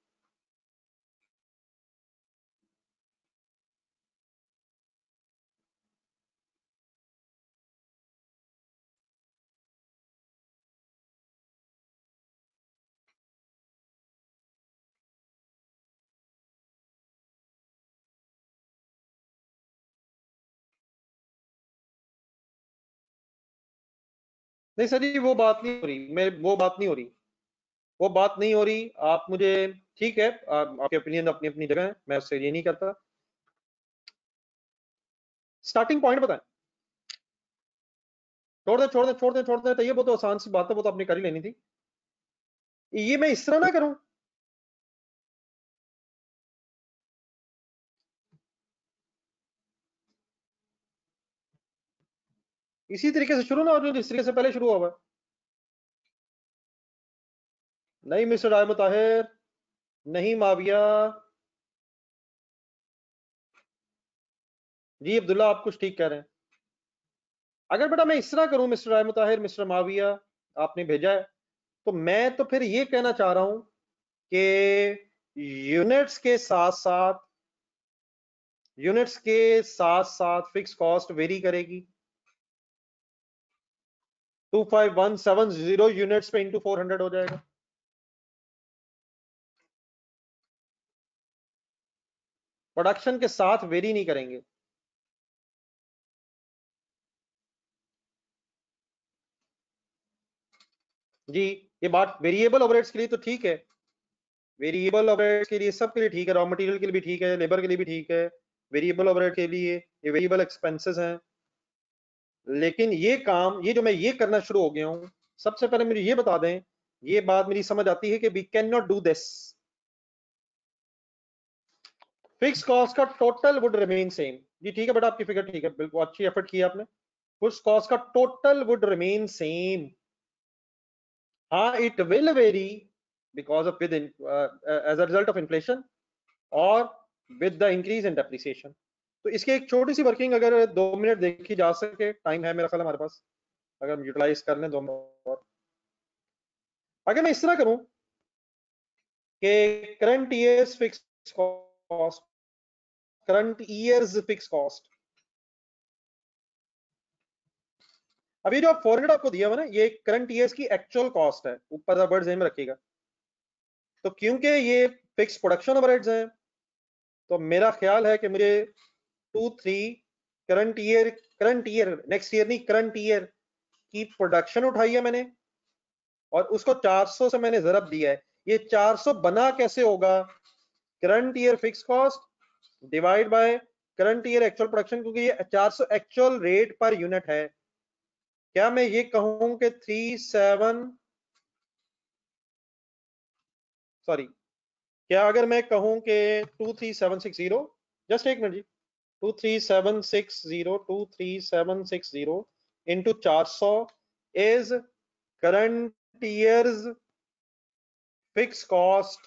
नहीं सर जी वो बात नहीं हो रही, मैं वो बात नहीं हो रही, वो बात नहीं हो रही। आप मुझे, ठीक है, आपके ओपिनियन अपनी अपनी जगह है, मैं उससे ये नहीं करता। स्टार्टिंग पॉइंट बताएं। छोड़ दे छोड़ दे छोड़ दे छोड़ दे, तो ये बहुत आसान सी बात है, वो तो आपने कर ही लेनी थी। ये मैं इस तरह ना करूं, इसी तरीके से शुरू ना हो जो जिस तरीके से पहले शुरू हुआ है। नहीं मिस्टर राय मुताहिर, नहीं माविया, जी अब्दुल्ला आप कुछ ठीक कह रहे हैं। अगर बेटा मैं इस तरह करूं मिस्टर राय मुताहिर, मिस्टर माविया, आपने भेजा है, तो मैं तो फिर ये कहना चाह रहा हूं कि यूनिट्स के साथ साथ फिक्स कॉस्ट वेरी करेगी। 25170 यूनिट्स पे इंटू 400 हो जाएगा। प्रोडक्शन के साथ वेरी नहीं करेंगे। जी ये बात वेरिएबल ओवरहेड्स के लिए तो ठीक है, वेरिएबल ओवरहेड्स के लिए सब के लिए ठीक है, रॉ मटेरियल के लिए भी ठीक है, लेबर के लिए भी ठीक है, वेरिएबल ओवरहेड के लिए ये वेरिएबल एक्सपेंसेस हैं। लेकिन ये काम, ये जो मैं ये करना शुरू हो गया हूं, सबसे पहले मुझे ये बता दें, ये बात मेरी समझ आती है कि we can not do this. Fix cost का टोटल वुड रिमेन सेम। जी ठीक है बेटा, आपकी फिगर ठीक है, बिल्कुल अच्छी एफर्ट की आपने। फिक्स कॉस्ट का टोटल वुड रिमेन सेम। हाँ it will very because of with as a result of inflation और with the increase in depreciation. तो इसकी एक छोटी सी वर्किंग अगर 2 मिनट देखी जा सके, टाइम है मेरा ख्याल हमारे पास, अगर हम यूटिलाइज कर लें 2 मिनट और। अगर मैं इस तरह करूं कि करंट ईयर्स फिक्स कॉस्ट, अभी जो 400 आपको दिया हुआ ना, ये करंट ईयर्स की एक्चुअल कॉस्ट है, ऊपर वर्ड ज़हन में रखिएगा। तो क्योंकि ये फिक्स प्रोडक्शन ओवरहेड्स हैं, तो मेरा ख्याल है कि मुझे 2 3 करंट ईयर नेक्स्ट ईयर नहीं, करंट ईयर की प्रोडक्शन उठाई है मैंने और उसको 400 से मैंने ज़रब दिया है। ये 400 बना कैसे होगा? Current year fix cost divide by current year actual production, क्योंकि ये 400 एक्चुअल रेट पर यूनिट है। क्या मैं ये कहूं कि क्या अगर मैं कहूं कि 23760, जस्ट एक मिनट जी, 23760 into 400 is current years fix cost,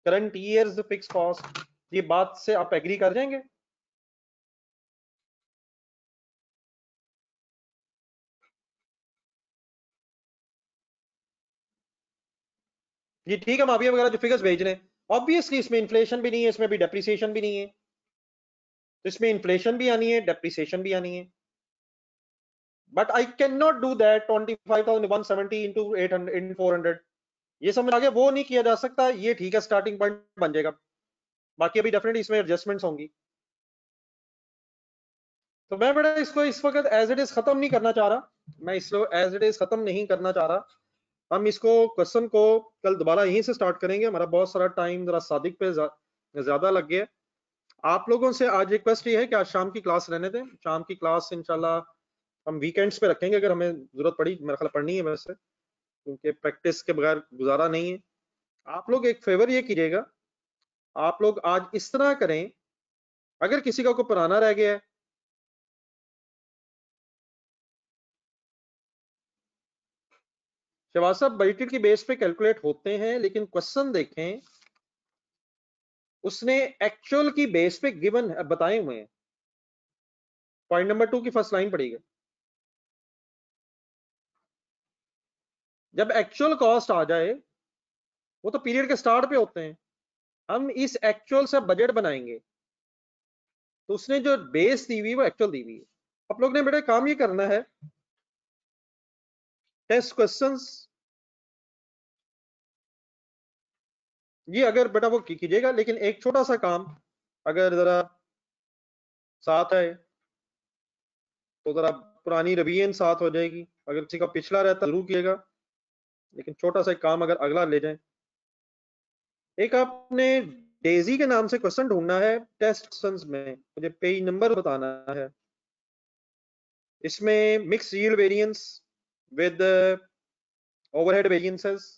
current years fix cost. ये बात से आप एग्री कर जाएंगे? ये ठीक है माफिया वगैरह जो फिगर्स भेज रहे हैं, ऑब्वियसली इसमें इन्फ्लेशन भी नहीं है, इसमें भी डेप्रिसिएशन भी नहीं है, तो इसमें इन्फ्लेशन भी आनी है, डेप्रिसिएशन भी आनी है। But I can not do that 25,170 into 800 इन 400, ये समझ आ गया, वो नहीं किया जा सकता। ये ठीक है, स्टार्टिंग पॉइंट बन जाएगा, बाकी अभी डेफिनेटली इसमें एडजस्टमेंट्स होंगी। तो मैं बेटा इसको इस वक्त एज इट इज खत्म नहीं करना चाह रहा, मैं इसको एज इट इज खत्म नहीं करना चाह रहा। हम इसको क्वेश्चन को कल दोबारा यहीं से स्टार्ट करेंगे, हमारा बहुत सारा टाइम जरा सादिक पे ज्यादा लग गया। आप लोगों से आज रिक्वेस्ट ये है कि आज शाम की क्लास रहने दें, शाम की क्लास इंशाल्लाह हम वीकेंड्स पे रखेंगे, अगर हमें जरूरत पड़ी, मेरा ख्याल पड़नी है वैसे, क्योंकि प्रैक्टिस के बगैर गुजारा नहीं है। आप लोग एक फेवर ये कीजिएगा, आप लोग आज इस तरह करें, अगर किसी का कोई पुराना रह गया है, शहबाज साहब बजटेड की बेस पे कैलकुलेट होते हैं, लेकिन क्वेश्चन देखें उसने एक्चुअल की बेस पे गिवन बताए हुए हैं। पॉइंट नंबर 2 की फर्स्ट लाइन पढ़िएगा, जब एक्चुअल कॉस्ट आ जाए वो तो पीरियड के स्टार्ट पे होते हैं, हम इस एक्चुअल से बजट बनाएंगे, तो उसने जो बेस दी हुई वो एक्चुअल दी हुई है। आप लोग ने बेटा काम ये करना है, टेस्ट क्वेश्चंस ये अगर बेटा वो कीजिएगा, लेकिन एक छोटा सा काम अगर जरा साथ है तो जरा पुरानी रिवीजन साथ हो जाएगी, अगर किसी का पिछला रहता जरूर कीजिएगा, लेकिन छोटा सा काम अगर अगला ले जाए। एक आपने डेजी के नाम से क्वेश्चन ढूंढना है टेस्ट क्वेश्चंस में, मुझे पेज नंबर बताना है। इसमें mix yield variance with overhead variances,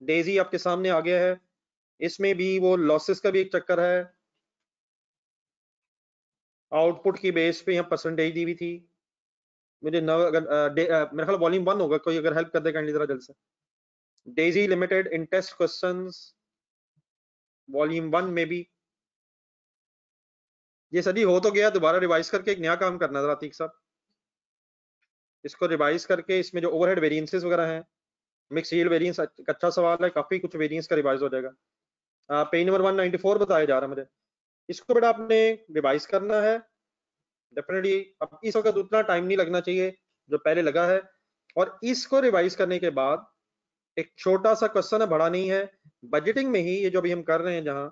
Daisy आपके सामने आ गया है। इसमें भी वो लॉसेस का भी एक चक्कर है, आउटपुट की बेस पे यहाँ परसेंटेज दी हुई थी। मुझे न अगर मेरा ख्याल वॉल्यूम 1 होगा, कोई अगर हेल्प कर दे काइंडली जरा जल्द से। डेजी लिमिटेड इन टेस्ट क्वेश्चंस वॉल्यूम 1 में भी ये सदी हो तो गया, दोबारा रिवाइज करके एक नया काम करना जरा अतीक साहब, इसको रिवाइज करके इसमें जो ओवरहेड वेरिएंसेस वगैरह हैं, मिक्स यील्ड वेरिएंस अच्छा सवाल है, काफी कुछ वेरिएंस का रिवाइज हो जाएगा। पेज नंबर 194 बताया जा रहा है मुझे, इसको बेटा आपने रिवाइज करना है डेफिनेटली। अब इस वक्त उतना टाइम नहीं लगना चाहिए जो पहले लगा है, और इसको रिवाइज करने के बाद एक छोटा सा क्वेश्चन है, बड़ा नहीं है, बजटिंग में ही ये जो अभी हम कर रहे हैं, जहां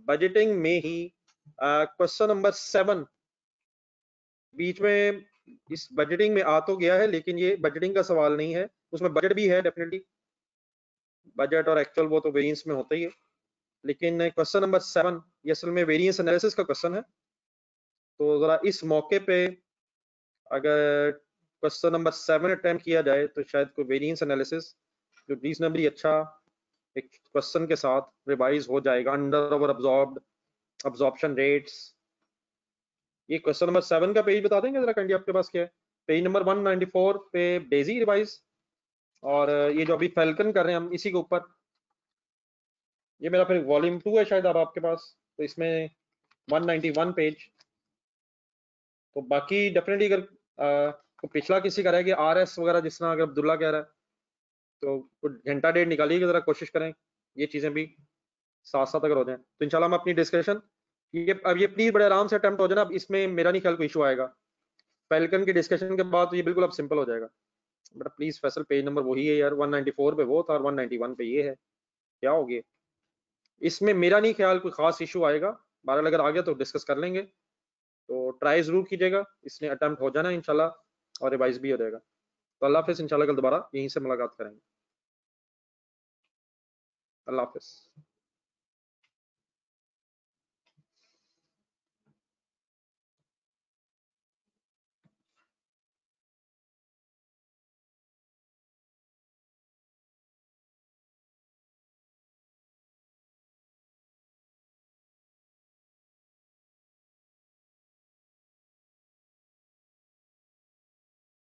बजटिंग में ही क्वेश्चन नंबर 7 बीच में इस बजटिंग में आ तो गया है, लेकिन ये बजटिंग का सवाल नहीं है, उसमें बजट भी है डेफिनेटली, बजट और एक्चुअल वो तो वेरिएंस में होता ही है, लेकिन क्वेश्चन नंबर 7 ये असल में वेरिएंस एनालिसिस का क्वेश्चन है। तो जरा इस मौके पे अगर क्वेश्चन नंबर 7 अटेम्प्ट किया जाए तो शायद कोई वेरिएंस एनालिसिस जो रीजनेबली अच्छा एक क्वेश्चन के साथ रिवाइज हो जाएगा। Under over absorbed, absorption rates, ये क्वेश्चन नंबर 7 का पेज बता देंगे जरा कैंडी, आपके पास क्या है? पेज नंबर 194 पे डेजी रिवाइज, और ये जो अभी फैल्कन कर रहे हैं हम इसी के ऊपर, ये मेरा फिर वॉल्यूम 2 है शायद अब आपके पास, तो इसमें 191 पेज। तो बाकी डेफिनेटली अगर तो पिछला किसी का रह गया आरएस वगैरह, जिस तरह अगर अब्दुल्ला कह रहा है, तो कुछ घंटा डेढ़ निकालिएगा, जरा कोशिश करें ये चीजें भी साथ साथ अगर हो जाए तो इंशाल्लाह हम अपनी डिस्कशन ये अब ये प्लीज बड़े आराम से अटेम्प्ट हो जाना। अब इसमें मेरा नहीं ख्याल कोई इशू आएगा, फैल्कन की डिस्कशन के बाद तो ये बिल्कुल अब सिंपल हो जाएगा। But please Faisal page number वही है यार, 194 पे वो था और 191 पे ये है, क्या हो गया? इसमें मेरा नहीं ख्याल कोई खास इशू आएगा, बहरहाल अगर आ गया तो डिस्कस कर लेंगे। तो ट्राई जरूर कीजिएगा, इसने अटेम्प्ट हो जाना इंशाल्लाह और रिवाइज भी हो जाएगा। तो अल्लाह हाफिज, इंशाल्लाह कल दोबारा यहीं से मुलाकात करेंगे। अल्लाह हाफिज।